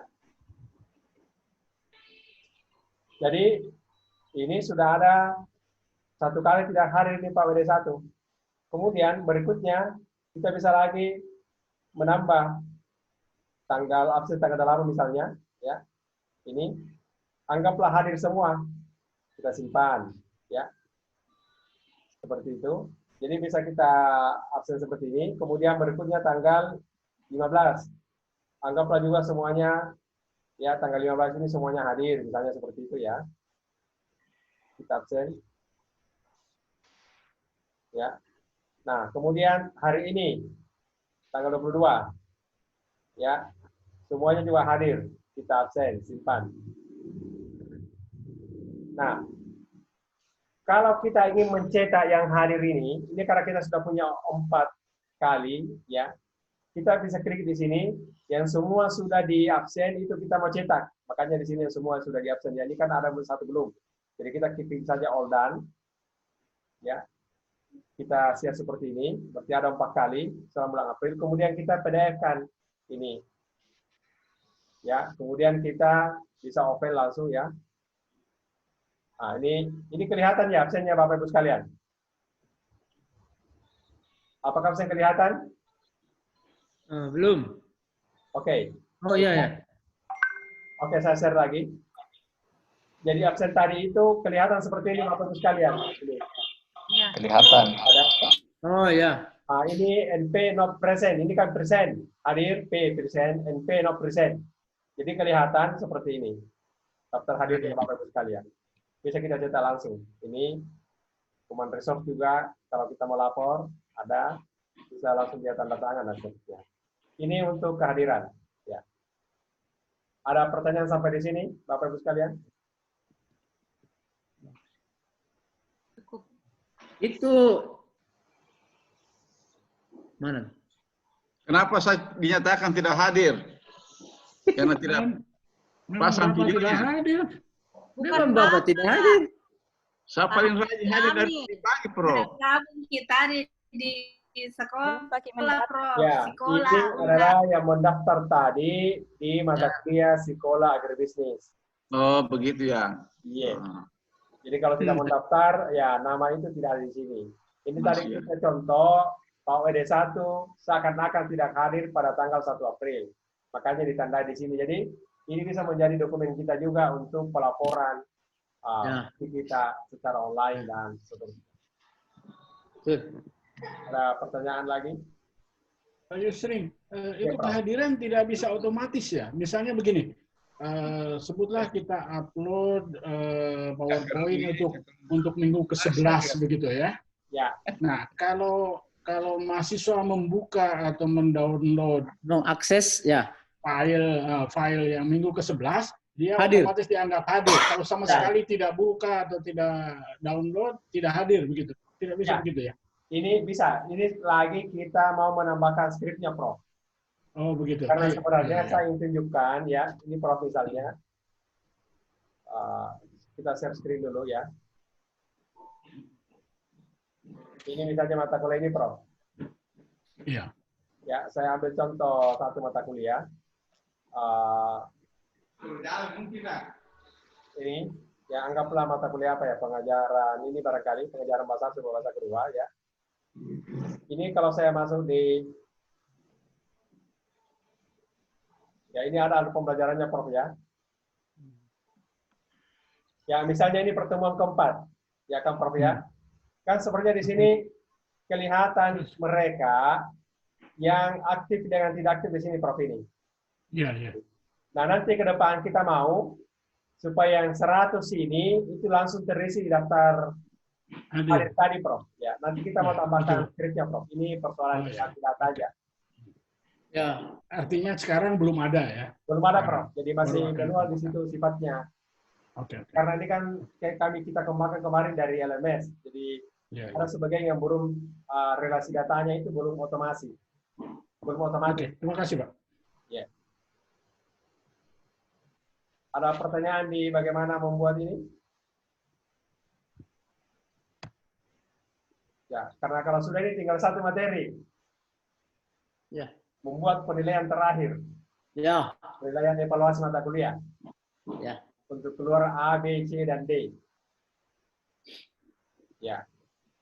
Jadi ini sudah ada 1 kali tidak hadir di Pak WD1. Kemudian berikutnya kita bisa lagi menambah tanggal absen tanggal lama misalnya. Ya. Ini anggaplah hadir semua. Kita simpan. Ya. Seperti itu. Jadi bisa kita absen seperti ini. Kemudian berikutnya tanggal 15. Anggaplah juga semuanya, ya tanggal 15 ini semuanya hadir. Misalnya seperti itu ya. Kita absen. Ya. Nah, kemudian hari ini, tanggal 22. Ya. Semuanya juga hadir. Kita absen, simpan. Nah, kalau kita ingin mencetak yang hadir ini karena kita sudah punya 4 kali, ya, kita bisa klik di sini, yang semua sudah di absen itu kita mau cetak. Makanya di sini yang semua sudah di absen. Ini kan ada 1 belum. Jadi kita klik saja all done, ya. Kita share seperti ini, berarti ada 4 kali selama bulan April. Kemudian kita PDF-kan ini, ya. Kemudian kita bisa open langsung, ya. Nah, ini kelihatan ya absennya Bapak Ibu sekalian. Apakah absen kelihatan? Belum. Oke. Oh iya ya. Oke, saya share lagi. Jadi absen tadi itu kelihatan seperti ini Bapak Ibu sekalian. Ini. Kelihatan. Ada. Oh ya. Nah, ini NP not present. Ini kan present. Hadir P present, NP not present. Jadi kelihatan seperti ini. Daftar hadirnya Bapak Ibu sekalian. Bisa kita cetak langsung. Ini human resource juga, kalau kita mau lapor, ada, bisa langsung dia tanda tangan dan seterusnya. Ini untuk kehadiran. Ya. Ada pertanyaan sampai di sini, Bapak Ibu sekalian? Itu mana? Kenapa saya dinyatakan tidak hadir? Karena tidak pasang Bapak tidak videonya. hadir. Memang Bapak tidak hadir. Saya paling rajin hadir dari pagi, Pro. Gabung kita di sekolah, Pro. Ya, Sekolah. ini adalah yang mendaftar tadi di mata kuliah Psikola Agribisnis. Oh, begitu ya. Iya. Jadi kalau tidak mendaftar, ya nama itu tidak ada di sini. Ini tadi kita contoh, Pak WD1 seakan-akan tidak hadir pada tanggal 1 April. Makanya ditandai di sini. Jadi ini bisa menjadi dokumen kita juga untuk pelaporan kita secara online dan seterusnya. Ada pertanyaan lagi? Pak Yusrin, itu kehadiran tidak bisa otomatis ya? Misalnya begini, sebutlah kita upload PowerPoint untuk minggu ke-11 begitu ya? Ya. Nah, kalau mahasiswa membuka atau mendownload akses ya file yang minggu ke-11, dia hadir. otomatis dianggap hadir. Kalau sama sekali tidak buka atau tidak download, tidak hadir begitu. Tidak bisa begitu ya? Ini bisa. Ini lagi kita mau menambahkan skripnya, Prof. Oh, begitu. Karena sebenarnya saya ingin tunjukkan ya, ini Prof misalnya. Kita share screen dulu ya. Ini misalnya mata kuliah ini, Prof. Iya. Ya, saya ambil contoh satu mata kuliah. Ini, ya anggaplah mata kuliah apa ya, pengajaran ini barangkali pengajaran bahasa sebuah bahasa kedua ya. Ini kalau saya masuk di, ya ini ada pembelajarannya Prof ya. Ya misalnya ini pertemuan keempat, ya kan Prof ya. Kan sepertinya di sini kelihatan mereka yang aktif dengan tidak aktif di sini Prof ini. Iya, iya. Nah, nanti ke depan kita mau supaya yang 100 ini itu langsung terisi di daftar hadir tadi, Prof. Ya, nanti kita mau tambahkan skripnya, Prof. Ini persoalan data aja. Ya, artinya sekarang belum ada ya? Belum ada, Prof. Jadi masih manual di situ sifatnya. Oke. Karena ini kan kayak kita kembangkan kemarin dari LMS. Jadi ada sebagian yang belum relasi datanya itu belum otomasi. Belum otomatis. Oke, terima kasih, Pak. Ya. Ada pertanyaan di bagaimana membuat ini? Ya, karena kalau sudah ini tinggal satu materi. Ya. Membuat penilaian terakhir. Ya. Penilaian evaluasi mata kuliah. Ya. Untuk keluar A, B, C, dan D. Ya.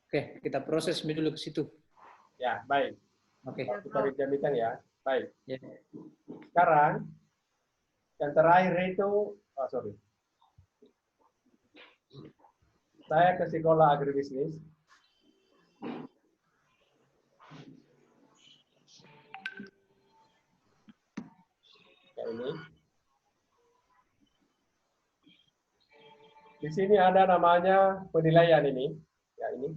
Oke, kita proses dulu ke situ. Ya, baik. Oke. Kita bincang ya. Baik. Ya. Sekarang, yang terakhir itu, saya ke sekolah agribisnis. Kayak ini. Di sini ada namanya penilaian ini. Ya, ini.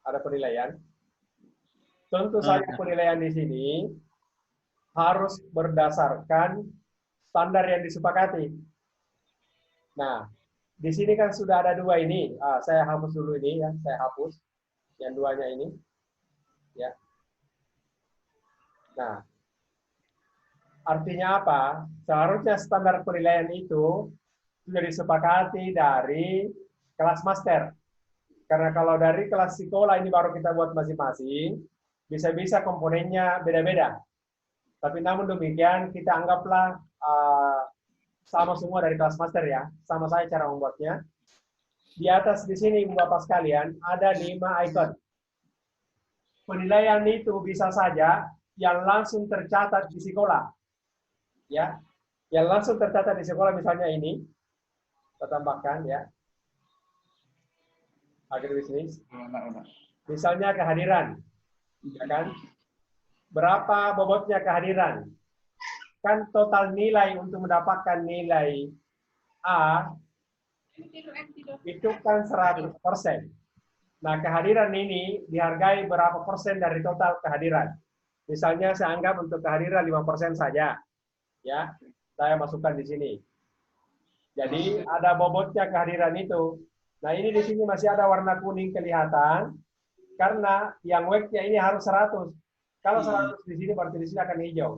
Ada penilaian. Tentu saja penilaian di sini harus berdasarkan standar yang disepakati. Nah, di sini kan sudah ada dua ini. Saya hapus dulu ini ya, saya hapus yang duanya ini. Ya. Nah, artinya apa? Seharusnya standar penilaian itu sudah disepakati dari kelas master. Karena kalau dari kelas sekolah ini baru kita buat masing-masing, bisa-bisa komponennya beda-beda. Tapi namun demikian, kita anggaplah sama semua dari kelas master ya. Sama saya cara membuatnya. Di atas di sini, Bapak sekalian, ada 5 icon. Penilaian itu bisa saja yang langsung tercatat di sekolah. Ya, yang langsung tercatat di sekolah misalnya ini. Kita tambahkan ya. Agribisnis. Misalnya kehadiran. Ya kan? Berapa bobotnya kehadiran? Kan total nilai untuk mendapatkan nilai A itu kan 100%. Nah, kehadiran ini dihargai berapa persen dari total kehadiran? Misalnya saya anggap untuk kehadiran 5% saja. Ya, saya masukkan di sini. Jadi ada bobotnya kehadiran itu. Nah, ini di sini masih ada warna kuning kelihatan karena yang weight-nya ini harus 100. Kalau 100 di sini berarti di sini akan hijau.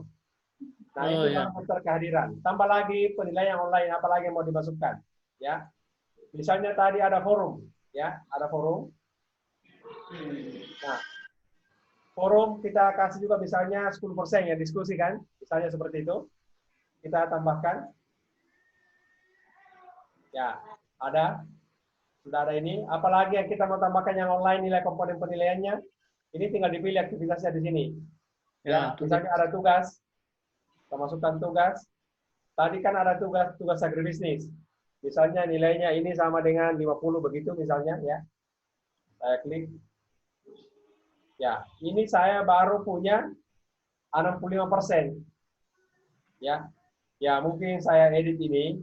Nah, itu faktor kehadiran. Tambah lagi penilaian online, apalagi yang mau dimasukkan. Ya, misalnya tadi ada forum, ya, ada forum. Nah, forum kita kasih juga misalnya 10% yang diskusi kan, misalnya seperti itu. Kita tambahkan. Ya, ada. Sudah ada ini. Apalagi yang kita mau tambahkan yang online nilai komponen penilaiannya. Ini tinggal dipilih aktivitasnya di sini. Ya, misalnya ada tugas. Kita masukkan tugas. Tadi kan ada tugas agribisnis. Misalnya nilainya ini sama dengan 50 begitu misalnya ya. Saya klik. Ya, ini saya baru punya 65%. Ya. Ya, mungkin saya edit ini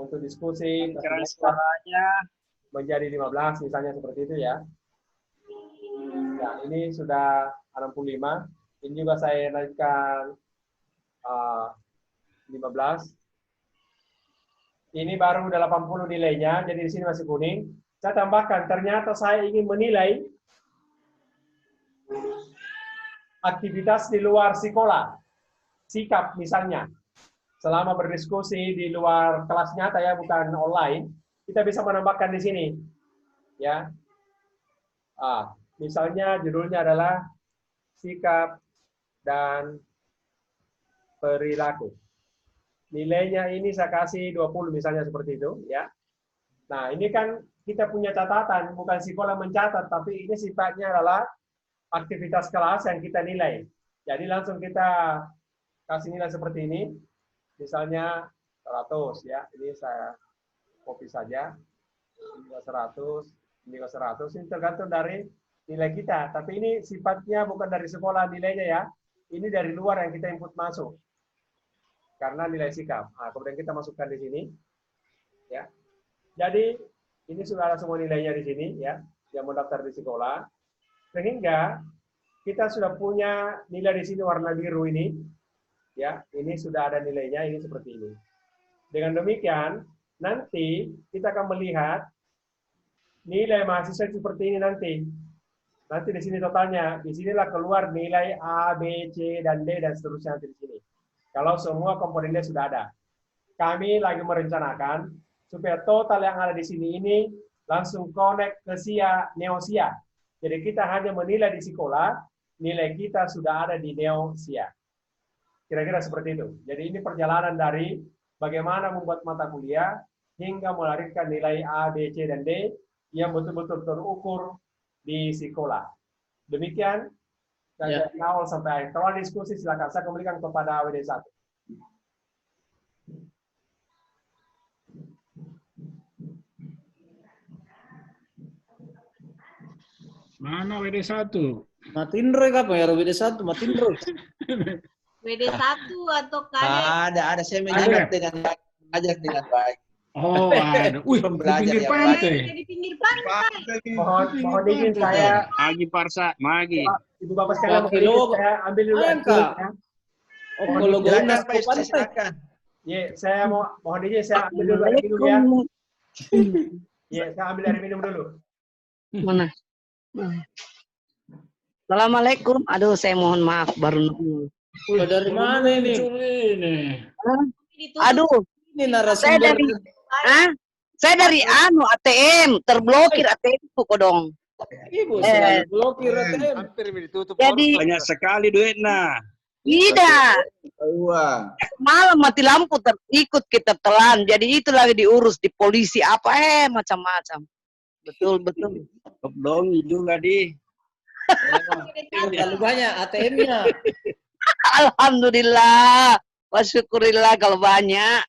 untuk diskusi suaranya menjadi 15 misalnya seperti itu ya. Ya, ini sudah 65. Ini juga saya naikkan 15. Ini baru 80 nilainya, jadi di sini masih kuning. Saya tambahkan, ternyata saya ingin menilai aktivitas di luar sekolah. Sikap misalnya. Selama berdiskusi di luar kelas nyata ya, bukan online, kita bisa menambahkan di sini. Ya. Misalnya judulnya adalah sikap dan perilaku. Nilainya ini saya kasih 20 misalnya seperti itu ya. Nah, ini kan kita punya catatan, bukan sekolah mencatat, tapi ini sifatnya adalah aktivitas kelas yang kita nilai. Jadi langsung kita kasih nilai seperti ini. Misalnya 100 ya. Ini saya copy saja. Ini 100, ini 100. Ini tergantung dari nilai kita. Tapi ini sifatnya bukan dari sekolah nilainya ya. Ini dari luar yang kita input masuk. Karena nilai sikap. Nah, kemudian kita masukkan di sini. Ya. Jadi ini sudah ada semua nilainya di sini ya, yang mendaftar di sekolah. Sehingga kita sudah punya nilai di sini warna biru ini. Ya, ini sudah ada nilainya, ini seperti ini. Dengan demikian, nanti kita akan melihat nilai mahasiswa seperti ini nanti. Nanti di sini totalnya, di sinilah keluar nilai A, B, C, dan D, dan seterusnya nanti di sini. Kalau semua komponennya sudah ada. Kami lagi merencanakan supaya total yang ada di sini ini langsung connect ke SIA, NeoSIA. Jadi kita hanya menilai di sekolah, nilai kita sudah ada di Neo-SIA. Kira-kira seperti itu. Jadi ini perjalanan dari bagaimana membuat mata kuliah hingga melahirkan nilai A, B, C, dan D yang betul-betul terukur di sekolah. Demikian dari awal sampai akhir. Kalau ada diskusi silakan saya kembalikan kepada WD1. Mana WD1? Matiin Roy apa ya? WD1 matiin Roy. WD1 atau kalian? Ada. Saya menjaga dengan baik. Oh, ada. Wih, di pinggir pantai. Di pinggir pantai. Mohon izin saya. Magi Parsa, Magi. Ibu Bapak sekalian mohon izin saya ambil dulu ya. Oh, kalau guna pantai. Ya, saya mohon izin saya ambil dulu air minum ya. Ya, saya ambil air minum dulu. Mana? Assalamualaikum. Aduh, saya mohon maaf baru nunggu. Dari mana ini? Aduh, ini narasumber. Saya dari ATM, terblokir ATM itu kodong. Ibu, selalu blokir ATM. Hampir ditutup. Jadi Banyak sekali duitnya. tidak. Uang. Malam mati lampu ikut kita telan. Jadi itu lagi diurus di polisi apa macam-macam. Betul. Dongi juga di. Terlalu banyak ATM-nya. Alhamdulillah. Wasyukurillah kalau banyak.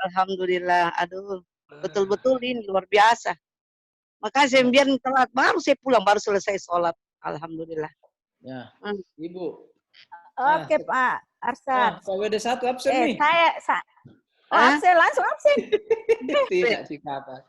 Alhamdulillah. Aduh, betul-betul ini luar biasa. Makanya saya biar telat. Baru saya pulang, baru selesai sholat. Alhamdulillah. Ya, Ibu. Oke, Pak Arsan. Pak WD1 absen nih. Absen, langsung absen. Tidak sih kata.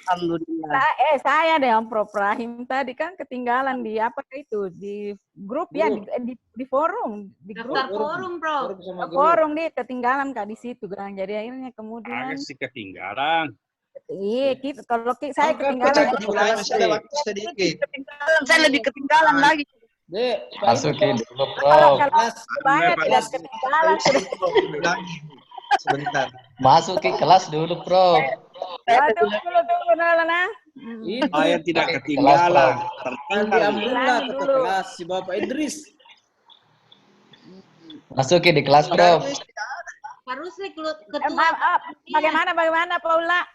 Alhamdulillah. Saya dengan Prof. Rahim tadi kan ketinggalan di apa itu di grup ya di forum di grup forum bro. Forum dia ketinggalan Kak di situ kan. Jadi akhirnya kemudian Agak sih ketinggalan. iya kita kalau saya ketinggalan Masih ada waktu sedikit. Saya lebih ketinggalan lagi. Dek, masukin dulu kalau Prof. banyak tidak ketinggalan. Sebentar. Masuk ke kelas dulu Prof. Tunggu nah. Saya tidak ketinggalan. Nanti Amrullah ke kelas si Bapak Idris. Masukin di kelas Prof. Harusnya ketua. Bagaimana Paula?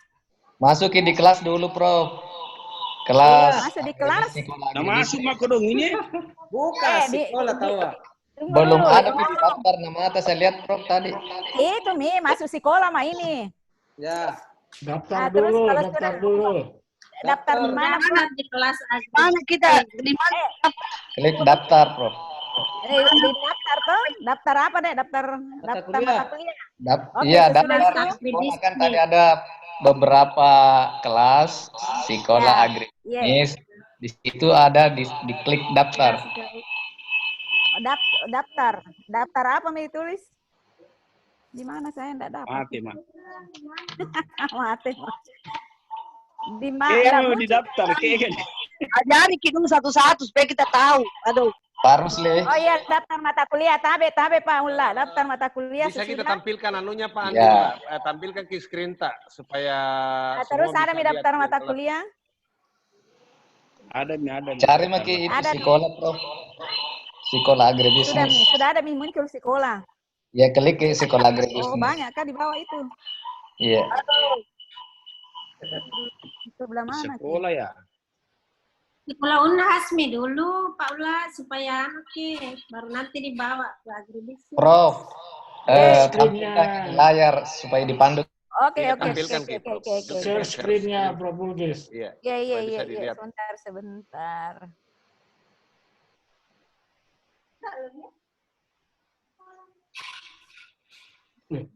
Masukin di kelas dulu Prof. Kelas. Masuk di kelas. Nah, masuk mah kodong ini. Bukan sekolah tahu. Belum ada di daftar nama atas saya lihat Prof tadi. Itu masuk sekolah mah ini. Ya. Daftar dulu. Daftar di mana? Di kelas aja. Mana kita? Di mana? Klik daftar Prof. Di daftar tuh. Daftar apa deh? Daftar mata kuliah. Iya, daftar. Kan tadi ada beberapa kelas sekolah agribisnis. Di situ ada di klik daftar. Daftar apa nih tulis? Di mana saya enggak dapat? Mati mah. Mati. Di mana? Di daftar kan. Ajari kita dulu satu-satu supaya kita tahu. Aduh. Harus Le. Oh iya, daftar mata kuliah. Tabe Pak Ulla. Daftar mata kuliah. Bisa kita tampilkan anunya Pak Andi. Ya. Tampilkan ke screen tak supaya terus ada daftar mata kuliah? Ada. Cari maki itu sekolah Prof. Sekolah agribisnis. Sudah ada muncul sekolah. Ya klik ke sekolah agribisnis. Oh banyak kan di bawah itu. Iya. Sebelah mana? Sekolah ya. Sekolah Unhasmi dulu Pak Ula supaya baru nanti dibawa ke agribisnis. Prof. Tampilkan layar supaya dipandu. Oke. Share screen-nya Prof. Bulgis. Iya. Sebentar.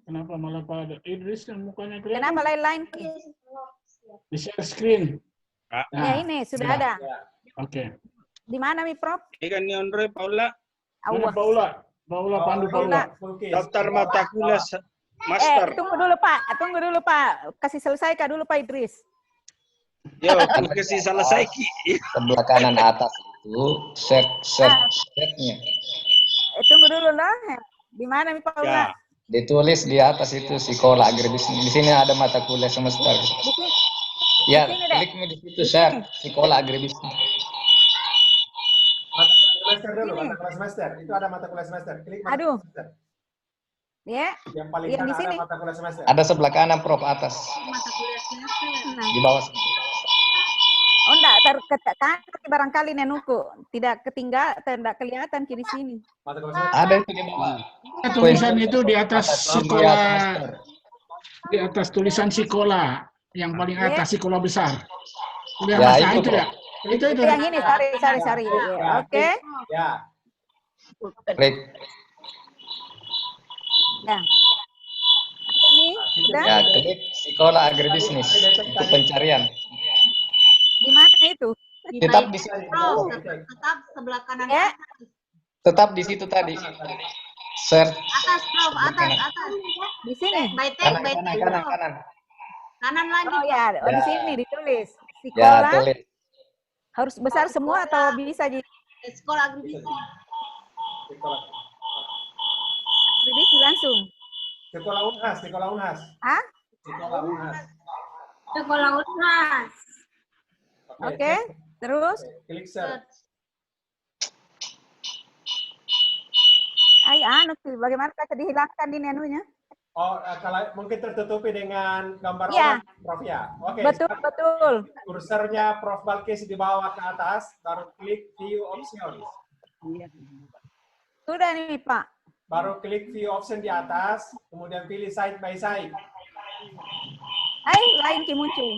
Kenapa malah pada Idris yang mukanya kelihatan? Kenapa lain-lain? Di share screen. Ya ini sudah ada. Oke. Di mana Mi Prof? Ikan ni Andre Paula. Mana Paula? Pandu Paula. Daftar mata kuliah master. Tunggu dulu Pak. Kasih selesai dulu Pak Idris. Ya, kasih selesai ki. Sebelah kanan atas itu setnya. Tunggu dulu lah. Di mana Mi Paula? Ya. Ditulis di atas itu sekolah agribisnis. Di sini ada mata kuliah semester. Ya, Di sini, Dek. klik di situ share sekolah agribisnis. Mata kuliah semester dulu, Sini. mata kuliah semester. Itu ada mata kuliah semester. Klik mata Aduh. kuliah semester. Ya. Yang paling Yang di kanan ada sini. mata kuliah semester. Ada sebelah kanan Prof atas. Mata kuliah semester. Nah. Di bawah. Oh, enggak, kan barangkali nenuku tidak tidak kelihatan di sini. Mata kuliah semester. Ada itu di bawah. Tulisan itu di atas sekolah, semester. di atas tulisan sekolah yang paling atas, sekolah besar. Lihat Ya, Mas, itu, itu ya. Prof. Itu Yang ini, sorry. Ya, Oke. Ya. Klik. Ya. Ada nih, sudah. Ya, klik sekolah agribisnis untuk pencarian. Di mana itu? Tetap di situ. Tetap sebelah kanan Ya. atas. Tetap di situ tadi. Search. Atas, Prof, atas. Di sini. By tag, Kanan. Kanan lagi. Oh ya, di Ya. sini ditulis. Ya, Sekolah tulis. harus besar semua atau bisa di Sekolah agribisnis. agribisnis langsung? Sekolah Unhas, sekolah Unhas. Hah? Sekolah Unhas. Sekolah Unhas. Oke. Terus? Klik search. Bagaimana bisa dihilangkan ini anunya? Oh, kalau mungkin tertutupi dengan gambar Iya. orang, Prof ya. Oke. Betul. Kursornya Prof Balkis di bawah ke atas, baru klik view option. Sudah nih, Pak. Baru klik view option di atas, kemudian pilih side by side. Lain ki muncul.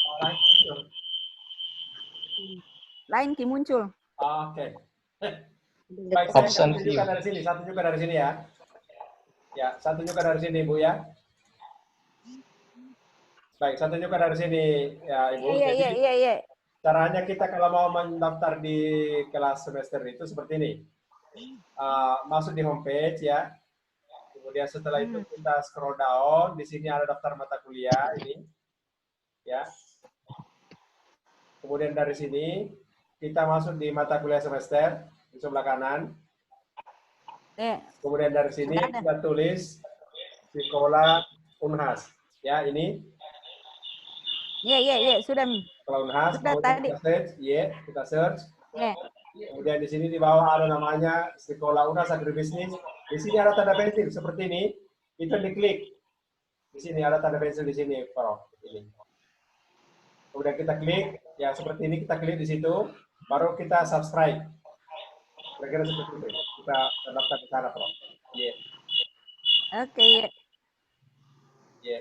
Oh, lain muncul. Lain ki muncul. Oke. Baik, saya Option satu juga dari sini ya. Ya, satu juga dari sini, Bu ya. Baik, satu juga dari sini ya, Ibu. Iya. Caranya kita kalau mau mendaftar di kelas semester itu seperti ini. Masuk di homepage ya. Kemudian setelah itu kita scroll down, di sini ada daftar mata kuliah ini. Ya. Kemudian dari sini kita masuk di mata kuliah semester di sebelah kanan. Kemudian dari sini kita tulis sekolah Unhas. Ya, ini. Iya, sudah. Sekolah Unhas, tadi. kita search. Iya. Kemudian di sini di bawah ada namanya sekolah Unhas agribisnis. Di sini ada tanda pensil seperti ini. Itu diklik. Di sini ada tanda pensil di sini, Prof. Ini. Kemudian kita klik, ya seperti ini kita klik di situ, baru kita subscribe. Kira-kira seperti itu. Kita daftar ke sana, Prof. Iya. Oke. Iya.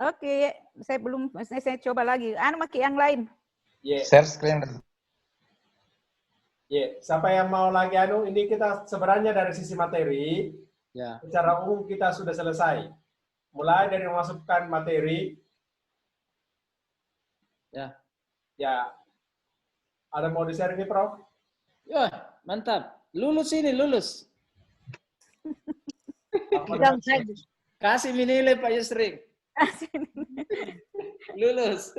Oke, saya coba lagi. Pakai yang lain. Share screen. Siapa yang mau lagi ini kita sebenarnya dari sisi materi, secara umum kita sudah selesai. Mulai dari memasukkan materi. Ya. Ada mau di-share ini, Prof? Ya, mantap. Lulus ini, lulus. Kasih nilai Pak Yusri. Lulus.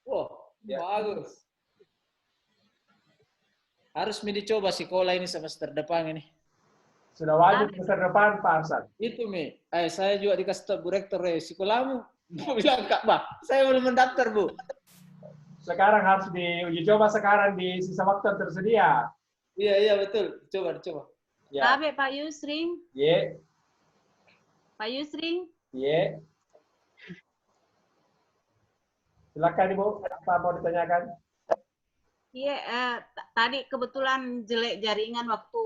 Wah, bagus. Harus dicoba sekolah ini semester depan ini. Sudah wajib semester depan, Pak Arsan. Itu, Mi. Saya juga dikasih tahu Bu Rektor, sekolahmu. Bu bilang, Kak, Pak, saya belum mendaftar, Bu. Sekarang harus diuji coba sekarang di sisa waktu yang tersedia. Iya, betul. Coba. Ya. Tapi Pak Yusri. Pak Yusri. Silakan Ibu, apa mau ditanyakan? Iya, tadi kebetulan jelek jaringan waktu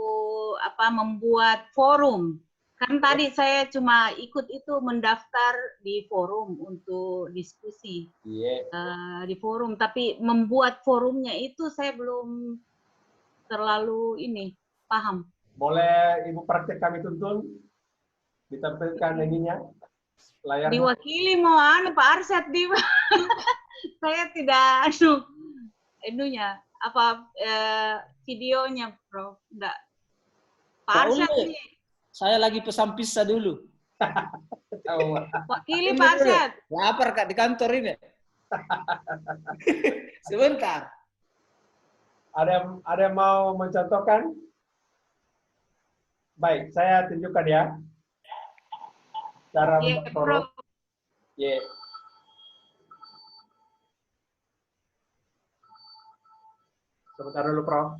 membuat forum. Kan tadi saya cuma ikut itu mendaftar di forum untuk diskusi di forum, tapi membuat forumnya itu saya belum terlalu paham. Boleh Ibu praktek kami tuntun, ditampilkan ininya, layar. Diwakili mau Pak Arsyad saya tidak videonya, Bro, enggak. Pak Arsyad sih. Saya lagi pesan pizza dulu. Wakili Pak Arsyad. Lapar Kak di kantor ini. Sebentar. Ada yang mau mencontohkan? Baik, saya tunjukkan ya. cara membuat forum. Yeah. Sebentar dulu, Prof.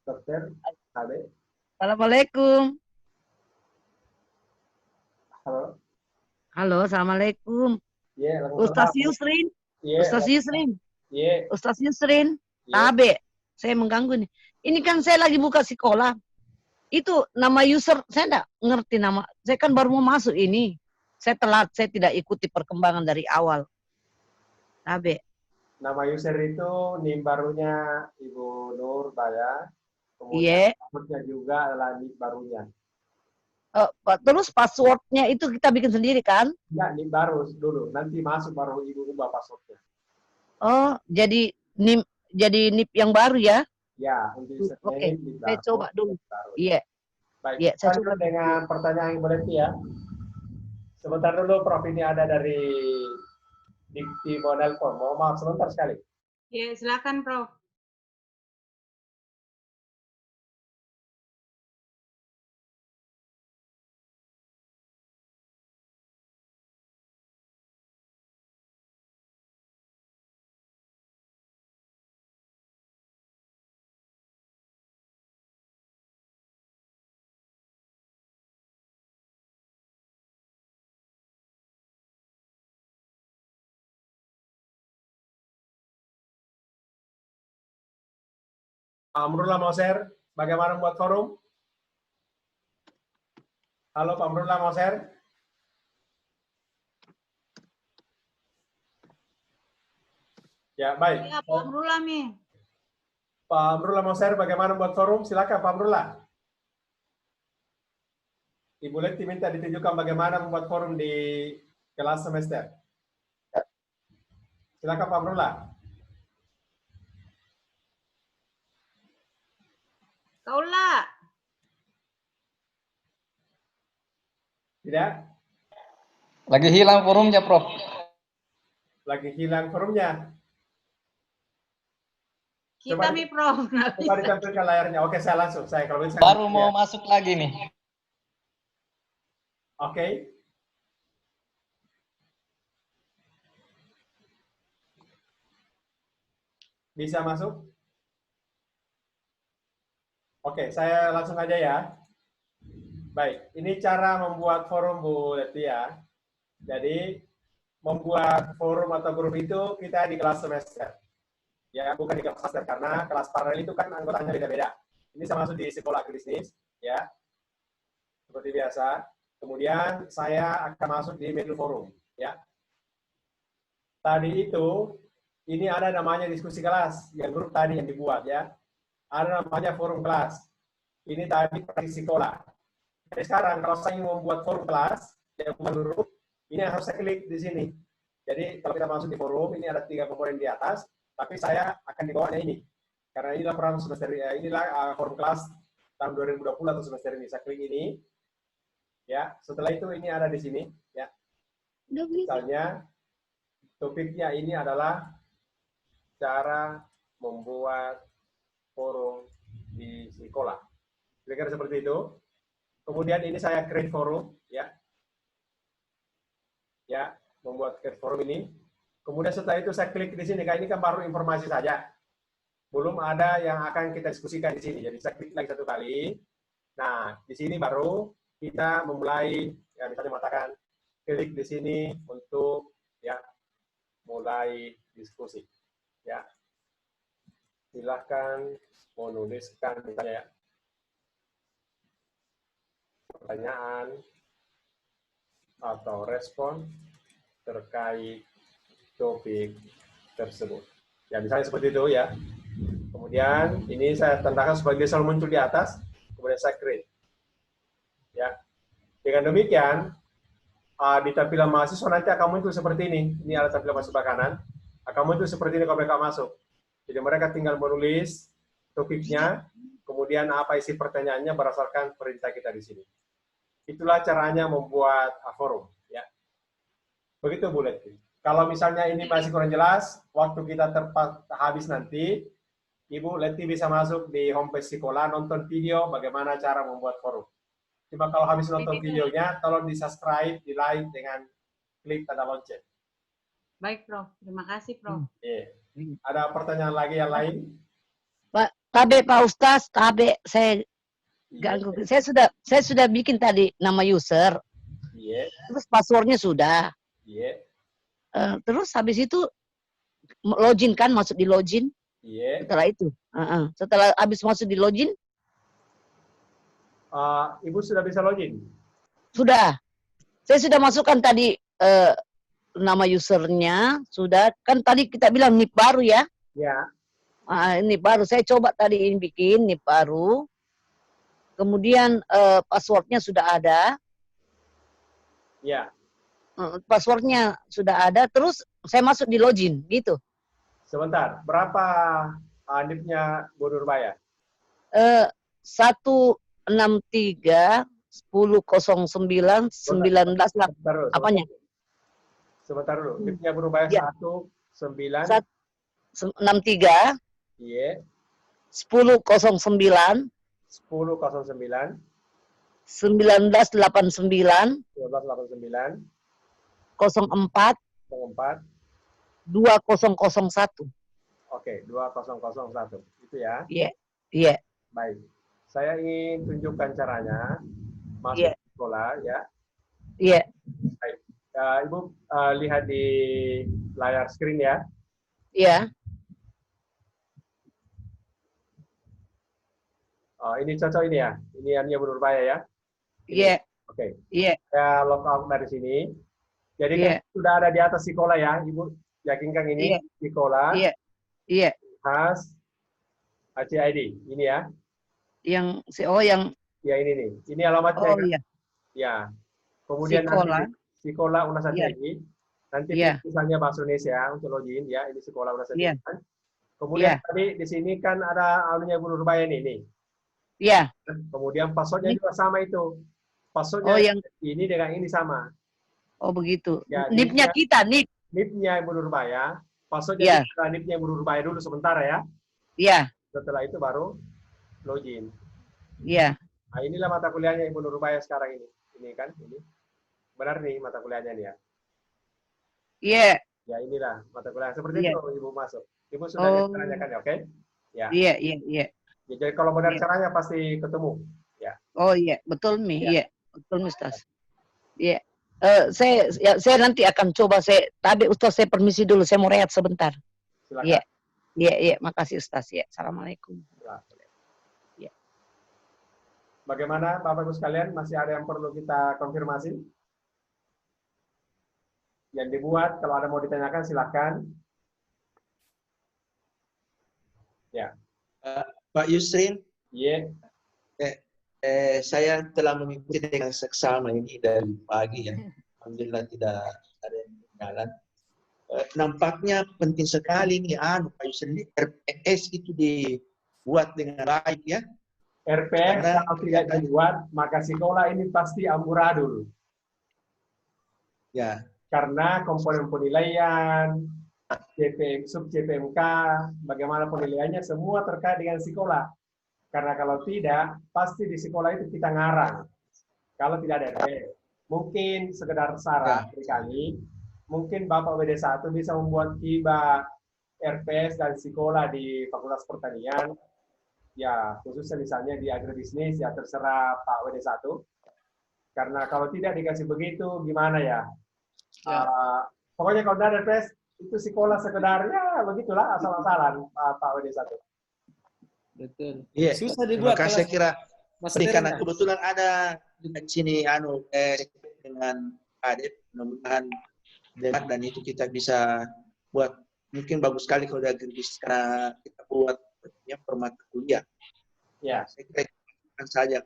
Dokter, Ade. Assalamualaikum. Halo. Halo, assalamualaikum. Yeah, Ustaz Yusrin. Yeah. Ustaz Yusrin. Yeah. Ustaz Yusrin. Yeah. Abe, saya mengganggu nih. Ini kan saya lagi buka sekolah. Itu nama user, saya enggak ngerti nama. Saya kan baru mau masuk ini. Saya telat, saya tidak ikuti perkembangan dari awal. Abe. Nama user itu NIM barunya Ibu Nur Baya. Kemudian passwordnya juga adalah NIM barunya. Terus passwordnya itu kita bikin sendiri kan? Ya, NIM baru dulu. Nanti masuk baru Ibu ubah passwordnya. Oh, jadi NIM yang baru ya? Ya, untuk username NIM baru. Saya coba dulu. Iya. Baik, yeah, saya coba dengan pertanyaan yang boleh ya. Sebentar dulu, Prof. Ini ada dari Dikti Model Form. Mohon maaf sebentar sekali. Ya, silakan, Prof. Pak Amrullah mau share bagaimana membuat forum? Halo Pak Amrullah mau share? Ya, baik. Ya, Pak Amrullah nih. Pak Amrullah mau share bagaimana membuat forum? Silakan Pak Amrullah. Ibu Leti minta ditunjukkan bagaimana membuat forum di kelas semester. Silakan Pak Amrullah. Kaulah. Tidak? Lagi hilang forumnya, Prof. Lagi hilang forumnya. Kita nih, Prof. Coba ditampilkan layarnya. Oke, saya langsung. Kalau bisa, baru mau masuk lagi nih. Oke. Bisa masuk? Oke, saya langsung aja ya. Baik, ini cara membuat forum Bu Leti ya. Jadi, membuat forum atau grup itu kita di kelas semester. Ya, bukan di kelas semester, karena kelas paralel itu kan anggotanya beda-beda. Ini saya masuk di sekolah bisnis, ya. Seperti biasa. Kemudian saya akan masuk di middle forum, ya. Tadi itu, ini ada namanya diskusi kelas, yang grup tadi yang dibuat, ya. Ada namanya forum kelas. Ini tadi praktisi sekolah. Jadi sekarang kalau saya ingin membuat forum kelas, yang menurut, ini harus saya klik di sini. Jadi kalau kita masuk di forum, ini ada 3 komponen di atas, tapi saya akan di bawahnya ini. Karena inilah peran semester, inilah forum kelas tahun 2020 atau semester ini. Saya klik ini. Ya, setelah itu ini ada di sini. Ya. Misalnya, topiknya ini adalah cara membuat forum di sekolah. Kira-kira seperti itu. Kemudian ini saya create forum, ya. Ya, membuat create forum ini. Kemudian setelah itu saya klik di sini. Kayak ini kan baru informasi saja. Belum ada yang akan kita diskusikan di sini. Jadi saya klik lagi 1 kali. Nah, di sini baru kita memulai, ya misalnya mengatakan klik di sini untuk ya mulai diskusi. Ya, silahkan menuliskan misalnya ya, pertanyaan atau respon terkait topik tersebut. Ya, misalnya seperti itu ya. Kemudian ini saya tandahkan supaya dia selalu muncul di atas, kemudian saya create. Ya. Dengan demikian, di tampilan mahasiswa nanti akan muncul seperti ini. Ini adalah tampilan mahasiswa kanan. Akan muncul seperti ini kalau mereka masuk. Jadi mereka tinggal menulis topiknya, kemudian apa isi pertanyaannya berdasarkan perintah kita di sini. Itulah caranya membuat forum. Ya. Begitu Bu Leti. Kalau misalnya ini masih kurang jelas, waktu kita habis nanti, Ibu Leti bisa masuk di homepage sekolah, nonton video bagaimana cara membuat forum. Cuma kalau habis nonton videonya, tolong di-subscribe, di-like dengan klik tanda lonceng. Baik, Prof. Terima kasih, Prof. Ada pertanyaan lagi yang lain? Pak Ustaz, saya ganggu. Saya sudah bikin tadi nama user. Terus passwordnya sudah. Terus habis itu login kan, masuk di login. Setelah itu, setelah habis masuk di login, Ibu sudah bisa login? sudah. Saya sudah masukkan tadi nama usernya, sudah. Kan tadi kita bilang NIP baru ya? Ya. Ini baru. Saya coba tadi ini bikin NIP baru. Kemudian passwordnya sudah ada. Ya. Passwordnya sudah ada. Terus saya masuk di login, gitu. Sebentar, berapa NIP-nya Bu Nurbaya? 163 1009 19 apanya? Sebentar dulu. NIP-nya Bu Nurbaya 19 63 1009 1009 1989 1989 04 2001. Oke, 2001. Itu ya? Iya. Baik. Saya ingin tunjukkan caranya masuk sekolah ya. Iya. Baik. Ibu lihat di layar screen ya. Iya. Ini cocok ini ya. Ini Ania Bu Nurbaya ya. Iya. Oke. Iya. Saya log out dari sini. Jadi kan sudah ada di atas sekolah ya, Ibu. Yakinkan ini sekolah. Iya. Iya. Has HCID. Ini ya. Yang ya ini nih. Ini alamatnya. Oh iya. Ya. Kemudian sekolah. nanti sekolah Unas HCID. Nanti misalnya bahasa Indonesia untuk login ya. Ini sekolah Unas HCID. Kemudian tadi di sini kan ada anunya Bu Nurbaya nih. Iya. Kemudian passwordnya juga sama itu. Passwordnya ini dengan ini sama. Oh begitu. Ya, NIP-nya kita, NIP. NIP-nya Ibu Nurbaya. Passwordnya NIP-nya Ibu Nurbaya dulu sementara ya. Iya. Setelah itu baru login. Iya. Nah, inilah mata kuliahnya Ibu Nurbaya sekarang ini. Ini kan, ini. Benar nih mata kuliahnya nih ya. Iya. Ya inilah mata kuliah. Seperti itu Ibu masuk. Ibu sudah menanyakan ya, oke? Ya. Iya. Ya, jadi kalau benar caranya pasti ketemu. Ya. Oh iya, betul Mi. Iya. Betul Ustaz. Iya. Saya nanti akan coba. Tadi Ustaz saya permisi dulu. Saya mau rehat sebentar. Silakan. Iya. Makasih Ustaz. Ya. Assalamualaikum. Ya. Bagaimana Bapak Ibu sekalian? Masih ada yang perlu kita konfirmasi? Yang dibuat, kalau ada mau ditanyakan silakan. Ya. Pak Yusrin, saya telah mengikuti dengan seksama ini dari pagi ya. Alhamdulillah tidak ada yang ketinggalan. Nampaknya penting sekali nih Pak Yusrin, RPS itu dibuat dengan baik ya. RPS kalau tidak dibuat, maka sekolah ini pasti amburadul. Ya. Karena komponen penilaian, sub CPMK, bagaimana penilaiannya semua terkait dengan sekolah. Karena kalau tidak, pasti di sekolah itu kita ngarang. Kalau tidak ada RPS. Mungkin sekedar saran dari kami, mungkin Bapak WD1 bisa membuat hibah RPS dan sekolah di Fakultas Pertanian. Ya, khususnya misalnya di agribisnis, ya terserah Pak WD1. Karena kalau tidak dikasih begitu, gimana ya? Pokoknya kalau tidak ada RPS, itu sekolah sekedarnya, begitulah asal-asalan Pak WD1. Betul. Iya. Susah dibuat. Maka saya kira karena kebetulan ada di sini dengan Adep, mudah-mudahan dan itu kita bisa buat, mungkin bagus sekali kalau dari karena kita buat permata kuliah. Ya. Saya kira saja.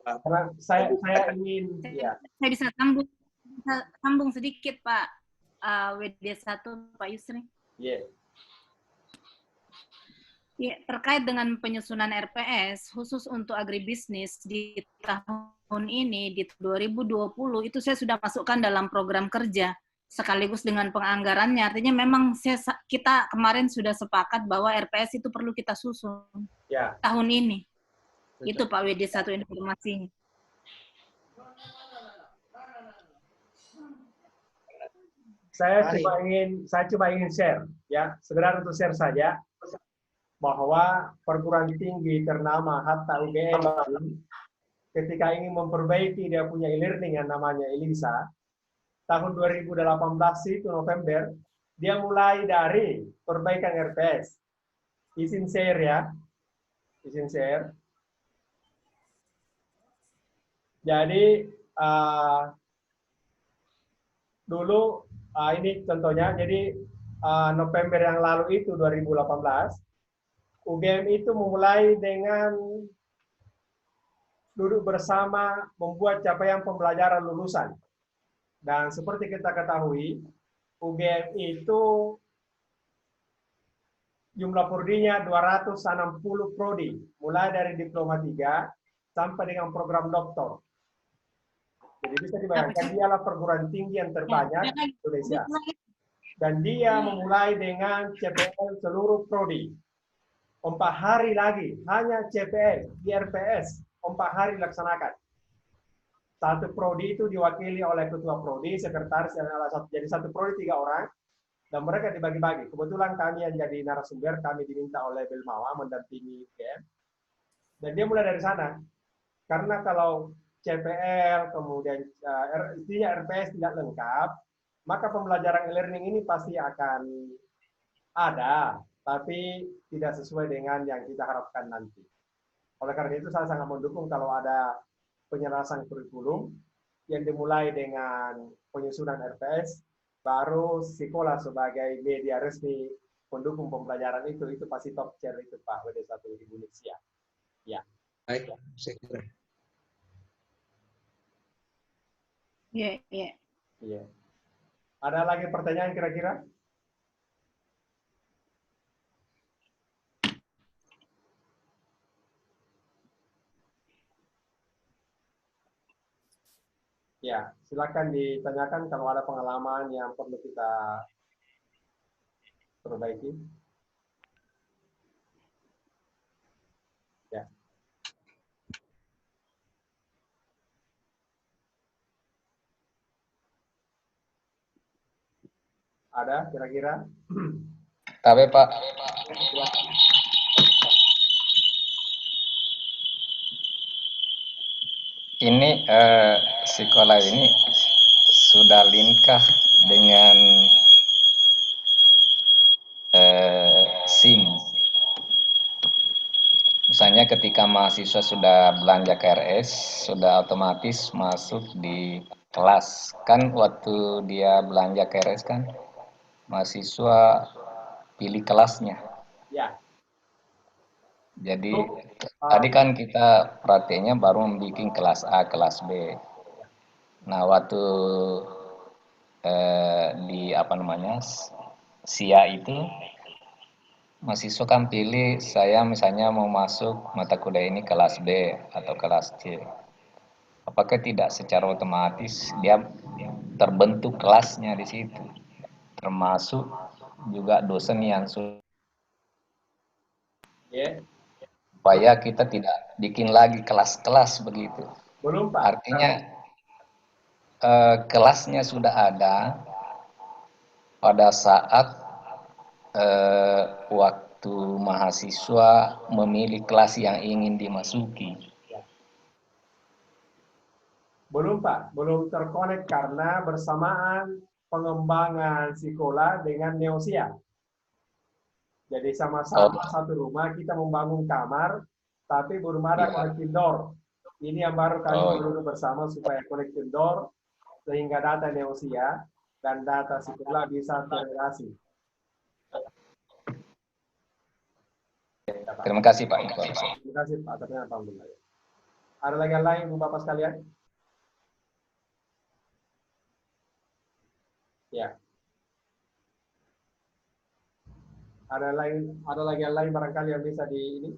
Karena saya ingin. Saya bisa sambung sedikit Pak WD1 Pak Yusri. Iya. Ya, terkait dengan penyusunan RPS khusus untuk agribisnis di tahun ini di 2020 itu saya sudah masukkan dalam program kerja sekaligus dengan penganggarannya. Artinya memang kita kemarin sudah sepakat bahwa RPS itu perlu kita susun tahun ini. Betul. Itu Pak WD1 informasinya. saya cuma ingin share ya, sekedar untuk share saja bahwa perguruan tinggi ternama Hatta UGM ketika ingin memperbaiki dia punya e-learning yang namanya ELISA, tahun 2018 itu November, dia mulai dari perbaikan RPS. Izin share ya, izin share. Jadi dulu ini contohnya, jadi November yang lalu itu 2018, UGM itu memulai dengan duduk bersama membuat capaian pembelajaran lulusan. Dan seperti kita ketahui, UGM itu jumlah prodinya 260 prodi, mulai dari diploma 3 sampai dengan program doktor. Jadi bisa dibayangkan dialah perguruan tinggi yang terbanyak di Indonesia. Dan dia memulai dengan CPL seluruh prodi. 4 hari lagi, hanya CPL di RPS, 4 hari dilaksanakan. Satu prodi itu diwakili oleh ketua prodi, sekretaris, jadi satu prodi 3 orang, dan mereka dibagi-bagi. Kebetulan kami yang jadi narasumber, kami diminta oleh Belmawa mendampingi UGM. Dan dia mulai dari sana. Karena kalau CPL, kemudian RPS tidak lengkap, maka pembelajaran e-learning ini pasti akan ada, tapi tidak sesuai dengan yang kita harapkan nanti. Oleh karena itu, saya sangat mendukung kalau ada penyelesaian kurikulum yang dimulai dengan penyusunan RPS, baru sekolah sebagai media resmi pendukung pembelajaran itu pasti top tier itu Pak WD1 Indonesia. Ya. Baik, saya kira. Iya. Ada lagi pertanyaan kira-kira? Ya, silakan ditanyakan kalau ada pengalaman yang perlu kita perbaiki. Ya. Ada kira-kira? Tapi Pak, ini sekolah ini sudah linkah dengan SIM? Misalnya ketika mahasiswa sudah belanja ke RS, sudah otomatis masuk di kelas. Kan waktu dia belanja ke RS kan, mahasiswa pilih kelasnya. Ya. Jadi tadi kan kita prakteknya baru membuat kelas A, kelas B. Nah, waktu di SIA itu mahasiswa kan pilih, saya misalnya mau masuk mata kuliah ini kelas B atau kelas C. Apakah tidak secara otomatis dia terbentuk kelasnya di situ, termasuk juga dosen yang supaya kita tidak bikin lagi kelas-kelas begitu. Belum Pak. Artinya kelasnya sudah ada pada saat waktu mahasiswa memilih kelas yang ingin dimasuki. Belum Pak, belum terkonek karena bersamaan pengembangan sekolah dengan Neosia. Jadi sama-sama satu rumah kita membangun kamar, tapi belum ada connecting door. Ini yang baru kami duduk bersama supaya connecting door, sehingga data Neosia dan data sekolah bisa terrelasi. Terima kasih Pak. Terima kasih Pak. Alhamdulillah. Ada lagi yang lain Bu Bapak sekalian? Ya. Ada lagi yang lain barangkali yang bisa di ini?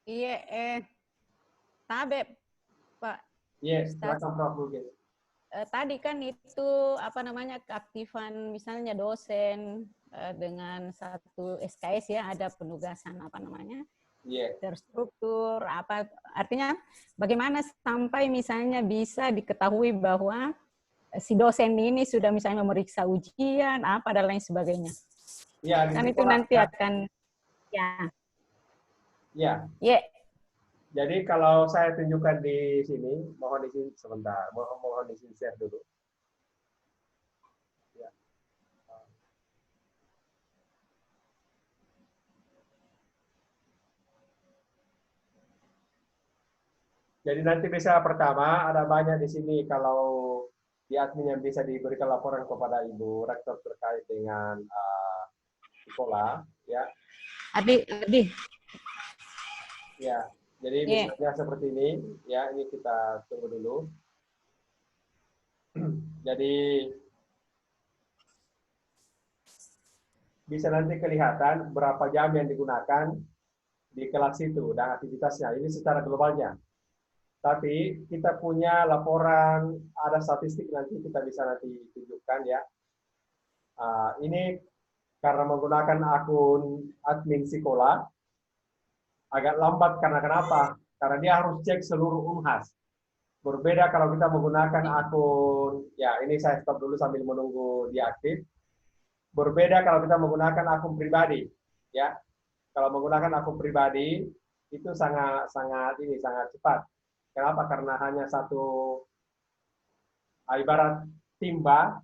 Iya, Tabe, Pak. Iya, silakan Prof. Bugis. Tadi kan itu keaktifan misalnya dosen dengan satu SKS ya, ada penugasan terstruktur artinya bagaimana sampai misalnya bisa diketahui bahwa si dosen ini sudah misalnya memeriksa ujian, apa dan lain sebagainya. Ya, Kan itu nanti akan, ya. Ya. Ya. Jadi kalau saya tunjukkan di sini, mohon izin sebentar, mohon izin share dulu. Ya. Jadi nanti bisa pertama ada banyak di sini kalau di admin yang bisa diberikan laporan kepada Ibu Rektor terkait dengan sekolah, ya. Adi. Ya, jadi misalnya seperti ini, ya ini kita tunggu dulu. Jadi bisa nanti kelihatan berapa jam yang digunakan di kelas itu dan aktivitasnya. Ini secara globalnya. Tapi kita punya laporan, ada statistik nanti kita bisa nanti tunjukkan ya. Ini karena menggunakan akun admin sekolah, agak lambat karena kenapa? Karena dia harus cek seluruh Unhas. Berbeda kalau kita menggunakan akun, ya ini saya stop dulu sambil menunggu dia aktif. Berbeda kalau kita menggunakan akun pribadi, ya. Kalau menggunakan akun pribadi itu sangat cepat. Kenapa? Karena hanya satu ibarat timba,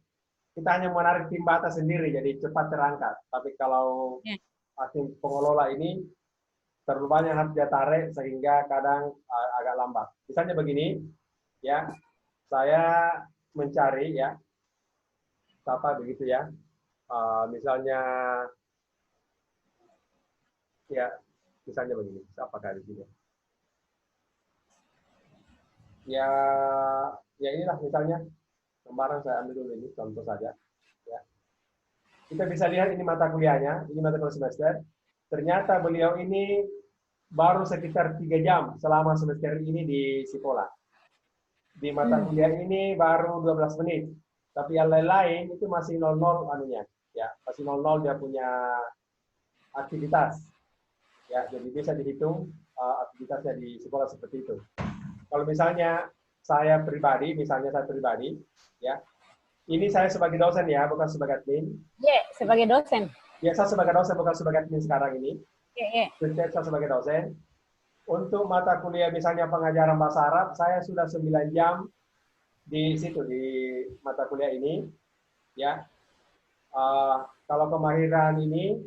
kita hanya menarik timba atas sendiri, jadi cepat terangkat. Tapi kalau akun pengelola ini terlalu banyak harus dia tarik sehingga kadang agak lambat. Misalnya begini, ya, saya mencari ya, apa begitu ya, misalnya, ya, misalnya begini, apakah di sini? Ya inilah misalnya, kemarin saya ambil dulu ini contoh saja. Ya. Kita bisa lihat ini mata kuliahnya, ini mata kuliah semester. Ternyata beliau ini baru sekitar 3 jam selama semester ini di sekolah. Di mata kuliah ini baru 12 menit. Tapi yang lain-lain itu masih 00 anunya. Ya, masih 00 dia punya aktivitas. Ya, jadi bisa dihitung aktivitasnya di sekolah seperti itu. Kalau misalnya saya pribadi, ya, ini saya sebagai dosen ya, bukan sebagai admin. Iya, sebagai dosen. Ya, saya sebagai dosen, bukan sebagai admin sekarang ini. Iya. Saya sebagai dosen. Untuk mata kuliah misalnya pengajaran bahasa Arab, saya sudah 9 jam di situ, di mata kuliah ini. Ya. Kalau kemahiran ini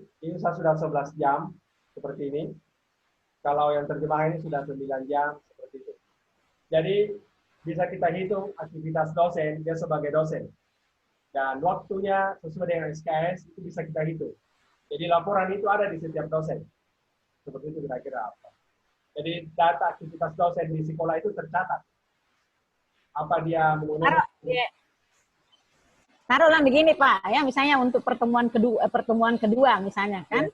saya sudah 11 jam, seperti ini. Kalau yang terjemahan ini sudah 9 jam, seperti itu. Jadi, bisa kita hitung aktivitas dosen, dia sebagai dosen. Dan waktunya sesuai dengan SKS, itu bisa kita hitung. Jadi laporan itu ada di setiap dosen. Seperti itu kira-kira apa. Jadi data aktivitas dosen di sekolah itu tercatat. Apa dia menggunakan... Taruhlah begini Pak, ya misalnya untuk pertemuan kedua misalnya kan.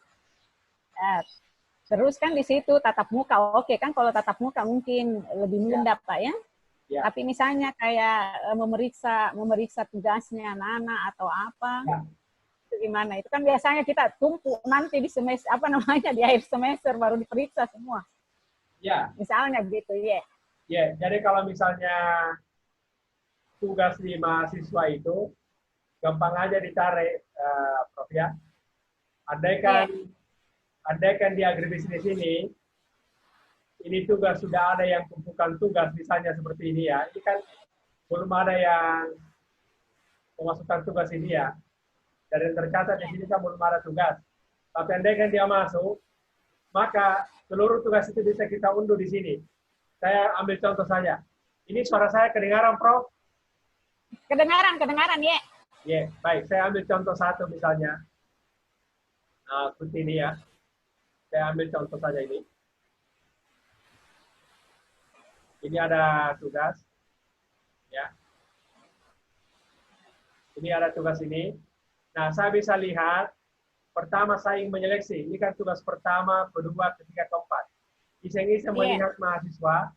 Terus kan di situ tatap muka, oke kan kalau tatap muka mungkin lebih mudah Pak ya. Tapi misalnya kayak memeriksa tugasnya anak-anak atau apa, itu gimana? Itu kan biasanya kita tumpuk nanti di semester di akhir semester baru diperiksa semua. Ya. Misalnya begitu ya. Ya, jadi kalau misalnya tugas di mahasiswa itu gampang aja ditarik, Prof ya. Andaikan di agribisnis ini tugas sudah ada yang tumpukan tugas misalnya seperti ini ya. Ini kan belum ada yang memasukkan tugas ini ya. Dan yang tercatat di sini kan belum ada tugas. Tapi andaikan dia masuk, maka seluruh tugas itu bisa kita unduh di sini. Saya ambil contoh saja. Ini suara saya kedengaran, Prof? Kedengaran ya. Ya, baik. Saya ambil contoh satu misalnya. Seperti ini ya. Saya ambil contoh saja ini. Ini ada tugas. Ya. Ini ada tugas ini. Nah, saya bisa lihat. Pertama, saya ingin menyeleksi. Ini kan tugas pertama, kedua, ketiga, keempat. Iseng-iseng melihat mahasiswa.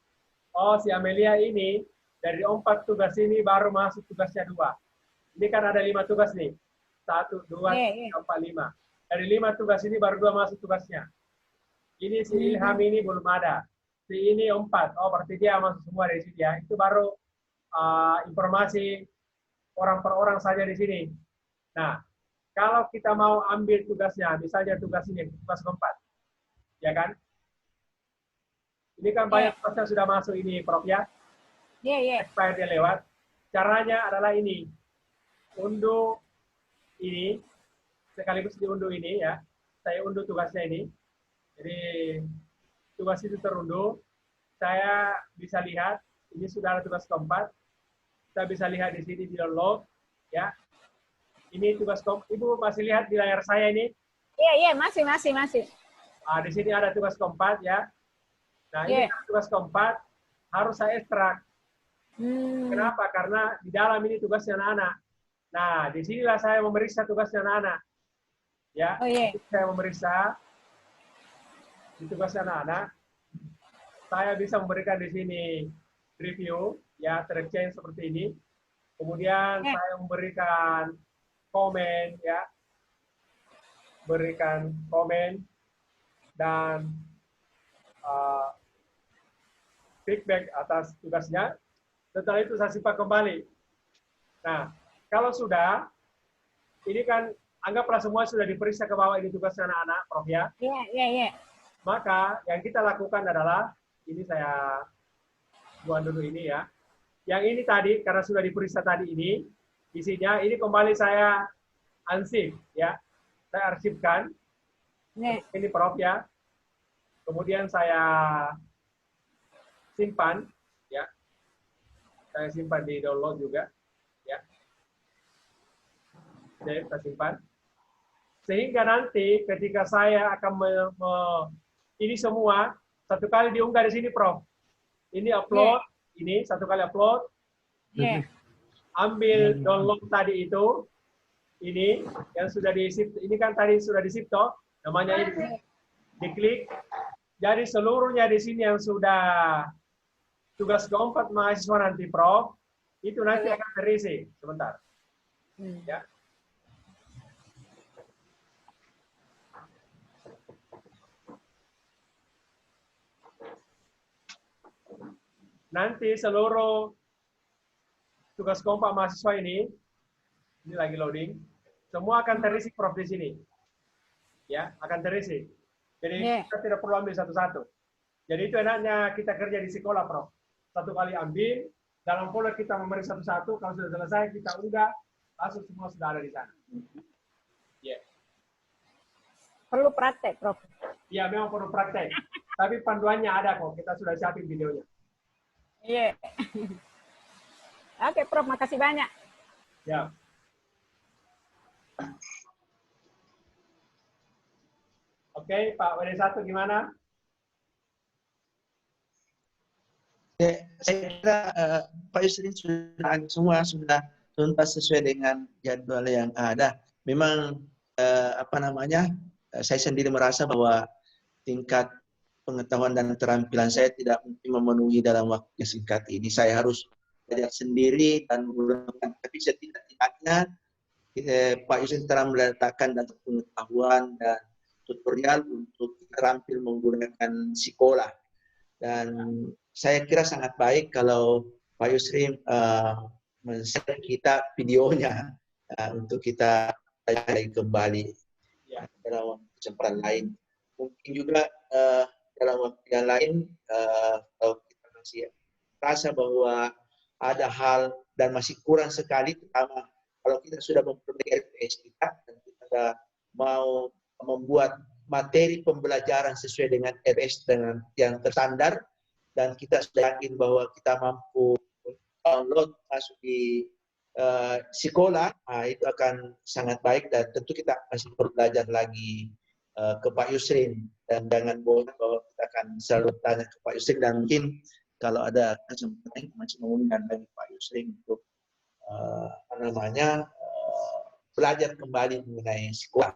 Oh, si Amelia ini, dari 4 tugas ini baru masuk tugasnya 2. Ini kan ada 5 tugas nih. 1, 2, 3, 4, 5. Dari 5 tugas ini baru 2 masuk tugasnya. Ini si Ilham ini belum ada. Si ini 4. Oh, berarti dia masuk semua dari sini ya. Itu baru informasi orang per orang saja di sini. Nah, kalau kita mau ambil tugasnya, misalnya tugas ini, tugas keempat, ya kan? Ini kan banyak tugas yang sudah masuk ini, Prof ya? Iya. Expired dia lewat. Caranya adalah ini, unduh ini, sekaligus diunduh ini ya. Saya unduh tugasnya ini. Jadi tugas itu terunduh. Saya bisa lihat, ini sudah ada tugas keempat. Kita bisa lihat di sini di download, ya. Ini tugas keempat. Ibu masih lihat di layar saya ini? Iya, masih. Nah, di sini ada tugas keempat ya. Nah, ini tugas keempat harus saya ekstrak. Kenapa? Karena di dalam ini tugasnya anak-anak. Nah, disinilah saya memeriksa tugasnya anak-anak. Ya, saya memeriksa di tugasnya anak-anak. Saya bisa memberikan di sini review, ya, terchange seperti ini. Kemudian saya memberikan komen, ya, berikan komen dan feedback atas tugasnya. Setelah itu saya simpan kembali. Nah, kalau sudah, ini kan anggaplah semua sudah diperiksa ke bawah ini tugasnya anak-anak, Prof ya. Iya. Maka yang kita lakukan adalah, ini saya buat dulu ini ya. Yang ini tadi, karena sudah diperiksa tadi ini, isinya, ini kembali saya unsave ya. Saya arsipkan. Ini Prof ya. Kemudian saya simpan ya. Saya simpan di download juga ya. Saya simpan. Sehingga nanti ketika saya akan ini semua satu kali diunggah di sini, Prof. Ini upload, ini satu kali upload. Ambil download tadi itu, ini yang sudah di-shift, ini kan tadi sudah di-shift toh, namanya ini. Diklik. Jadi seluruhnya di sini yang sudah tugas keempat mahasiswa nanti, Prof, itu nanti akan terisi. Sebentar. Ya. Nanti seluruh tugas keempat mahasiswa ini lagi loading, semua akan terisi, Prof, di sini. Ya, akan terisi. Jadi kita tidak perlu ambil satu-satu. Jadi itu enaknya kita kerja di sekolah, Prof. Satu kali ambil, dalam folder kita memeriksa satu-satu, kalau sudah selesai kita unggah, langsung semua sudah ada di sana. Perlu praktek, Prof. Iya, memang perlu praktek. Tapi panduannya ada kok, kita sudah siapin videonya. Iya. Oke, Prof, makasih banyak. Ya. Oke, Pak WD1 gimana? Saya kira Pak Yusri semua sudah tuntas sesuai dengan jadwal yang ada. Memang saya sendiri merasa bahwa tingkat pengetahuan dan keterampilan saya tidak mungkin memenuhi dalam waktu yang singkat ini. Saya harus belajar sendiri dan menggunakan, tapi setidak-tidaknya Pak Yusri telah meletakkan data pengetahuan dan tutorial untuk terampil menggunakan Sekolah. Dan saya kira sangat baik kalau Pak Yusri men-share kita videonya untuk kita pelajari kembali dalam kesempatan lain. Mungkin juga dalam waktu yang lain, kalau kita masih rasa bahwa ada hal dan masih kurang sekali, terutama kalau kita sudah memperbaiki RPS kita dan kita mau membuat materi pembelajaran sesuai dengan RPS dengan yang terstandar, dan kita sudah yakin bahwa kita mampu download masuk di Sekolah, itu akan sangat baik, dan tentu kita masih perlu belajar lagi ke Pak Yusrin, dan jangan bohong bahwa kita akan selalu tanya ke Pak Yusrin, dan mungkin kalau ada kesempatan masih mengundang lagi Pak Yusrin untuk belajar kembali mengenai Sekolah.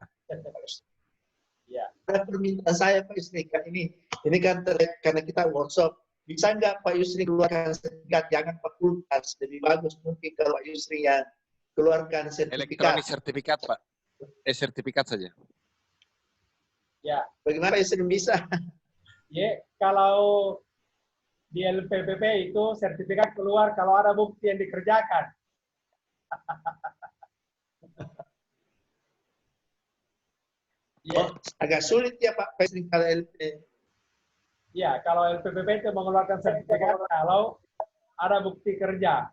Ya. Permintaan saya Pak Yusri kan ini kan karena kita workshop, bisa nggak Pak Yusri keluarkan sertifikat, jangan fakultas, lebih bagus mungkin kalau Pak Yusri yang keluarkan sertifikat. Elektronik sertifikat, Pak. Sertifikat saja. Ya. Bagaimana Pak Yusri bisa? Ya, kalau di LPPP itu sertifikat keluar kalau ada bukti yang dikerjakan. Oh, agak sulit ya Pak Pesri kalau LP. Ya, kalau LPPP itu mengeluarkan sertifikat kalau ada bukti kerja.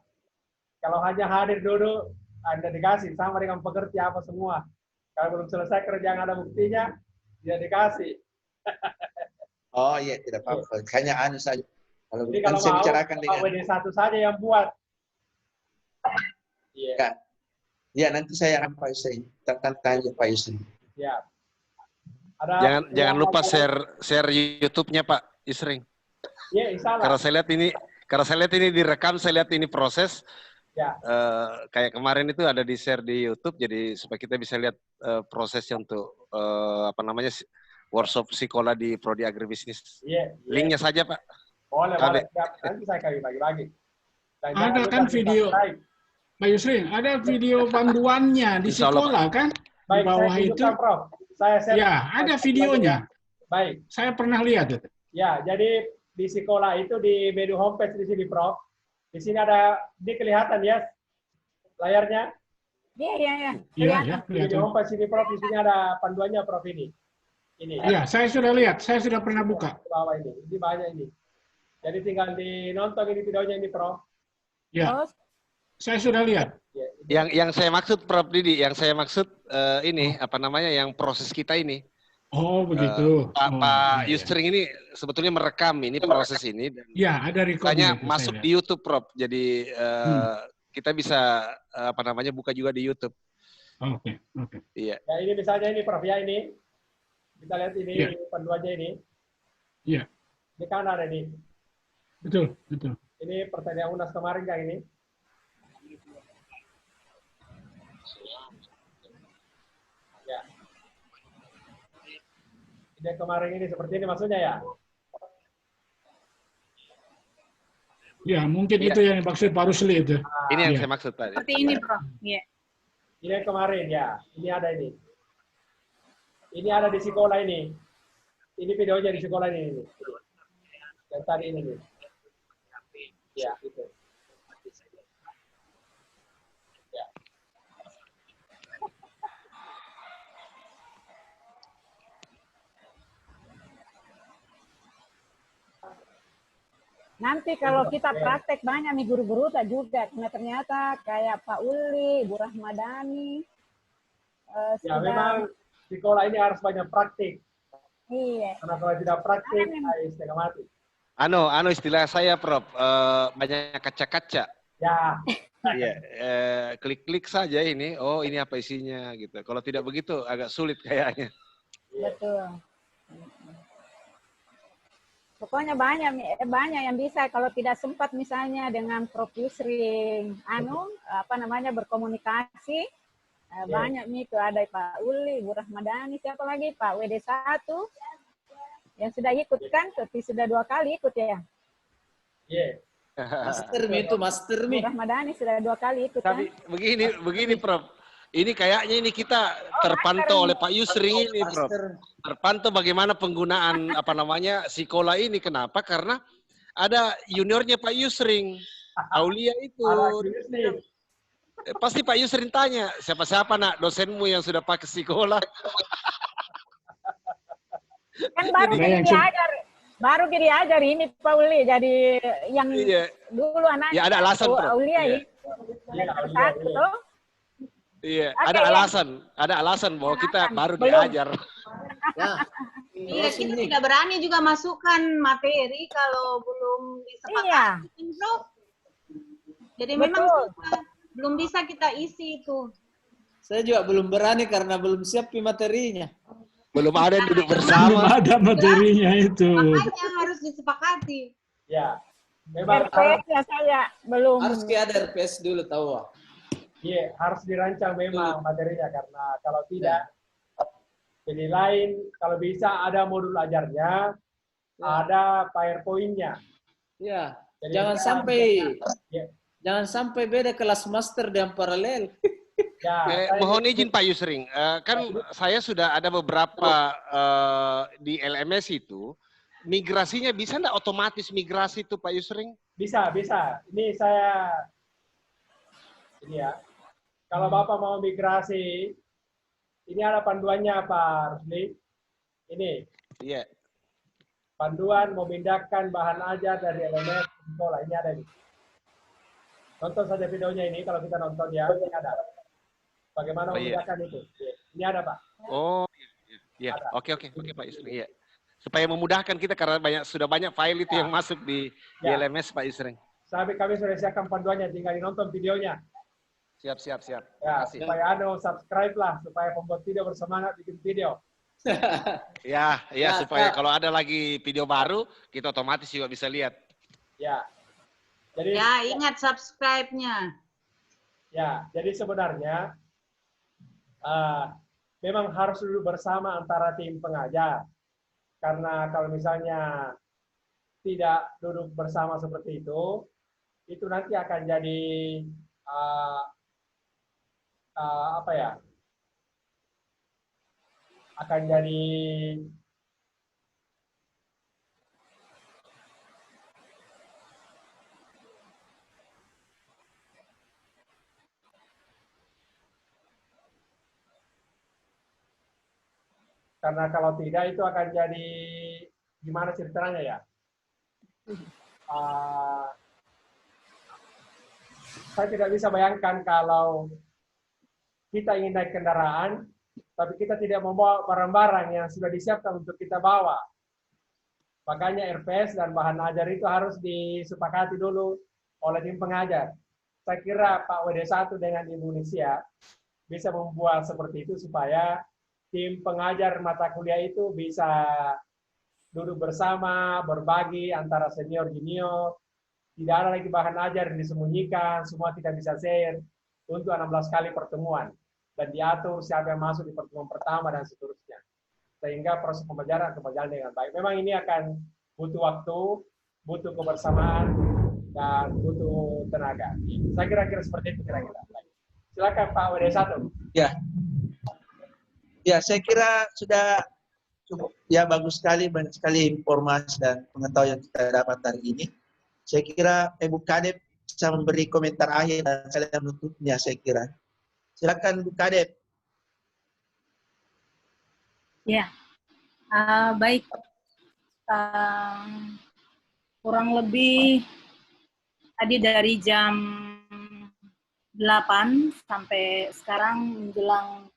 Kalau hanya hadir duduk, Anda dikasih sama dengan pekerja apa semua. Kalau belum selesai kerjaan ada buktinya, dia dikasih. Oh iya, tidak apa-apa. Hanya anu saja. Kalau Jadi kalau saya mau, bicarakan dengan WD1 saja yang buat. Ya. Ya, nanti saya akan Pak Yusri. Tanya Pak Yusri. Ya. Ada Jangan lupa share YouTube-nya Pak Yusri. Ya, insyaallah. Karena saya lihat ini direkam, saya lihat ini proses. Ya. Kayak kemarin itu ada di share di YouTube, jadi supaya kita bisa lihat prosesnya untuk workshop psikola di Prodi Agribisnis. Iya. Linknya saja Pak. Boleh. Nanti saya kasih bagi-bagi. Ada kan video, Pak Yusri, ada video panduannya di sekolah kan? Di bawah itu. Prof. Ya, ada videonya. Baik. Saya pernah lihat itu. Ya, jadi di sekolah itu di menu homepage di sini, Prof. Di sini ada, ini kelihatan ya layarnya? Iya. Iya, di homepage sini, Prof. Di sini ada panduannya, Prof. Ini. Iya, saya sudah lihat. Saya sudah pernah buka. Bawah ini banyak ini. Jadi tinggal dinonton ini videonya ini, Prof. Ya, saya sudah lihat. Yang saya maksud, Prof. Didi, yang saya maksud yang proses kita ini. Oh, begitu. Pak Yusri ini sebetulnya merekam ini proses ini. Iya, ada recordnya. Masuk di YouTube, Prof. Jadi kita bisa buka juga di YouTube. Oke. Iya. Ya, ini misalnya ini, Prof. Ya, ini. Kita lihat ini panduannya ini. Iya. Ini kan ada ini. Betul. Ini pertanyaan UNAS kemarin kan ini. Ya. Ini kemarin ini seperti ini maksudnya ya? Ya, mungkin itu yang dimaksud Pak Rusli itu. Ini yang saya maksud tadi. Seperti ini, Prof. Iya. Ini yang kemarin ya. Ini ada ini. Ini ada di sekolah ini. Ini videonya di sekolah ini. Yang tadi ini. Ya, itu. Ya. Nanti kalau kita praktek banyak nih guru-guru tak juga. Karena ternyata kayak Pak Uli, Bu Rahmadani. Ya, memang sekolah ini harus banyak praktik. Iya. Karena kalau tidak praktik, setengah mati. Istilah saya, Prof. Banyak kaca-kaca. Ya. Iya, klik-klik saja ini. Oh, ini apa isinya gitu. Kalau tidak begitu agak sulit kayaknya. Betul. Pokoknya banyak yang bisa. Kalau tidak sempat misalnya dengan Prof Yusri, berkomunikasi. Banyak nih tuh, ada Pak Uli, Bu Rahmadani, siapa lagi? Pak WD1 yang sudah ikut kan, tapi sudah 2 kali ikut ya. Iya. Master Mi. Bu Rahmadani sudah 2 kali ikut. Tapi begini Prof. Ini kayaknya ini kita terpantau oleh Pak Yusri ini, Prof. Terpantau bagaimana penggunaan sekolah ini. Kenapa? Karena ada juniornya Pak Yusri, Aulia itu. Pasti Pak Yusri tanya, siapa nak dosenmu yang sudah pakai sekolah? Kan baru diajar ini Pak Uli, jadi yang dulu anaknya. Ya ada alasan, Prof. Aulia Iya, ada alasan bahwa kita baru diajar. Iya, kita tidak berani juga masukkan materi kalau belum disepakati, Prof. Jadi memang belum bisa kita isi itu. Saya juga belum berani karena belum siap materinya. Belum ada yang duduk bersama. Belum ada materinya itu. Makanya harus disepakati. Ya. Memang RPS-nya saya belum. Harus ada RPS dulu tahu. Iya, harus dirancang memang materinya karena kalau tidak penilaian, kalau bisa ada modul ajarnya, ada PowerPoint-nya. Iya. Jangan sampai beda kelas master dan paralel. Mohon izin Pak Yusri, kan saya sudah ada beberapa di LMS itu, migrasinya bisa nggak otomatis migrasi itu Pak Yusri? Bisa. Ini ya. Kalau Bapak mau migrasi, ini ada panduannya Pak Rusli. Ini. Iya. Panduan memindahkan bahan ajar dari LMS ke sekolah. Ini ada. Nonton saja videonya ini, kalau kita nonton ya, ini ada. Bagaimana memindahkan itu. Ini ada Pak. Oh, iya. Oke Pak Yusring. Iya. Supaya memudahkan kita karena sudah banyak file itu yang masuk di LMS Pak Yusring. Kami sudah siapkan panduannya, tinggal nonton videonya. Siap. Ya, supaya subscribe lah, supaya pembuat video bersemangat bikin video. Ya, supaya kalau ada lagi video baru, kita otomatis juga bisa lihat. Ya. Jadi, ya, ingat subscribe-nya. Ya, jadi sebenarnya memang harus duduk bersama antara tim pengajar. Karena kalau misalnya tidak duduk bersama seperti itu nanti akan jadi apa ya? Akan jadi karena kalau tidak itu akan jadi gimana ceritanya ya? Saya tidak bisa bayangkan kalau kita ingin naik kendaraan, tapi kita tidak membawa barang-barang yang sudah disiapkan untuk kita bawa. Makanya RPS dan bahan ajar itu harus disepakati dulu oleh tim pengajar. Saya kira Pak WD1 dengan Ibu Nisia bisa membuat seperti itu supaya tim pengajar mata kuliah itu bisa duduk bersama, berbagi antara senior junior. Tidak ada lagi bahan ajar yang disembunyikan, semua kita bisa share untuk 16 kali pertemuan. Dan diatur siapa yang masuk di pertemuan pertama dan seterusnya. Sehingga proses pembelajaran akan berjalan dengan baik. Memang ini akan butuh waktu, butuh kebersamaan, dan butuh tenaga. Saya kira-kira seperti itu kira-kira. Silakan Pak WD1. Ya, saya kira sudah cukup. Ya, bagus sekali, banyak sekali informasi dan pengetahuan yang kita dapat hari ini. Saya kira Ibu Kadep bisa memberi komentar akhir dan saya menutupnya, saya kira. Silakan Bu Kadep. Ya, baik. Kurang lebih tadi dari jam 8 sampai sekarang menjelang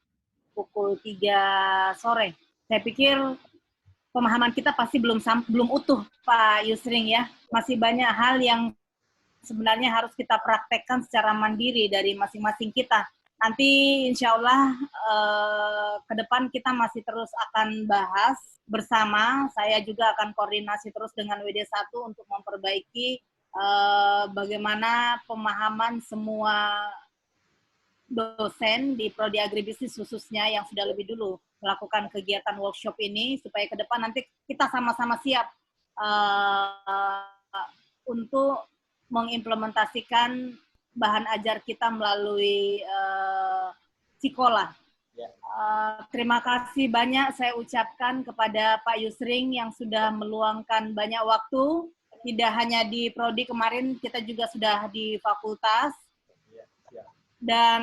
pukul 3 sore. Saya pikir pemahaman kita pasti belum utuh, Pak Yusring ya. Masih banyak hal yang sebenarnya harus kita praktekkan secara mandiri dari masing-masing kita. Nanti insya Allah ke depan kita masih terus akan bahas bersama. Saya juga akan koordinasi terus dengan WD1 untuk memperbaiki bagaimana pemahaman semua dosen di Prodi Agribisnis khususnya yang sudah lebih dulu melakukan kegiatan workshop ini, supaya ke depan nanti kita sama-sama siap untuk mengimplementasikan bahan ajar kita melalui sekolah. Terima kasih banyak saya ucapkan kepada Pak Yusring yang sudah meluangkan banyak waktu, tidak hanya di Prodi kemarin, kita juga sudah di fakultas. Dan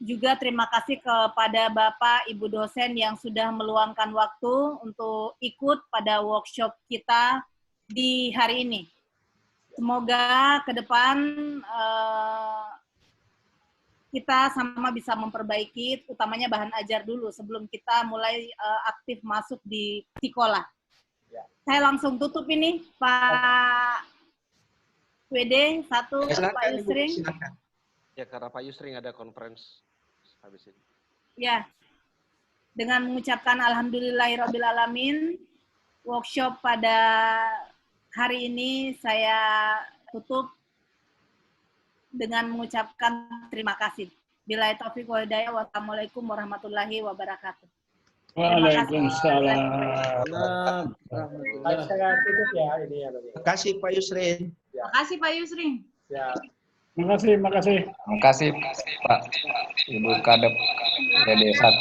juga terima kasih kepada Bapak, Ibu dosen yang sudah meluangkan waktu untuk ikut pada workshop kita di hari ini. Semoga ke depan kita sama bisa memperbaiki, utamanya bahan ajar dulu sebelum kita mulai aktif masuk di sekolah. Saya langsung tutup ini, Pak WD, Pak Yusring. Ya, karena Pak Yusring ada conference habis ini. Ya, dengan mengucapkan alhamdulillahirrabbilalamin, workshop pada hari ini saya tutup dengan mengucapkan terima kasih. Billahi taufiq wal hidayah. Wassalamualaikum warahmatullahi wabarakatuh. Waalaikumsalam. Terima kasih Pak Yusrin. Terima kasih Pak Yusrin. Terima kasih. Terima kasih Pak Ibu Kadep WD1.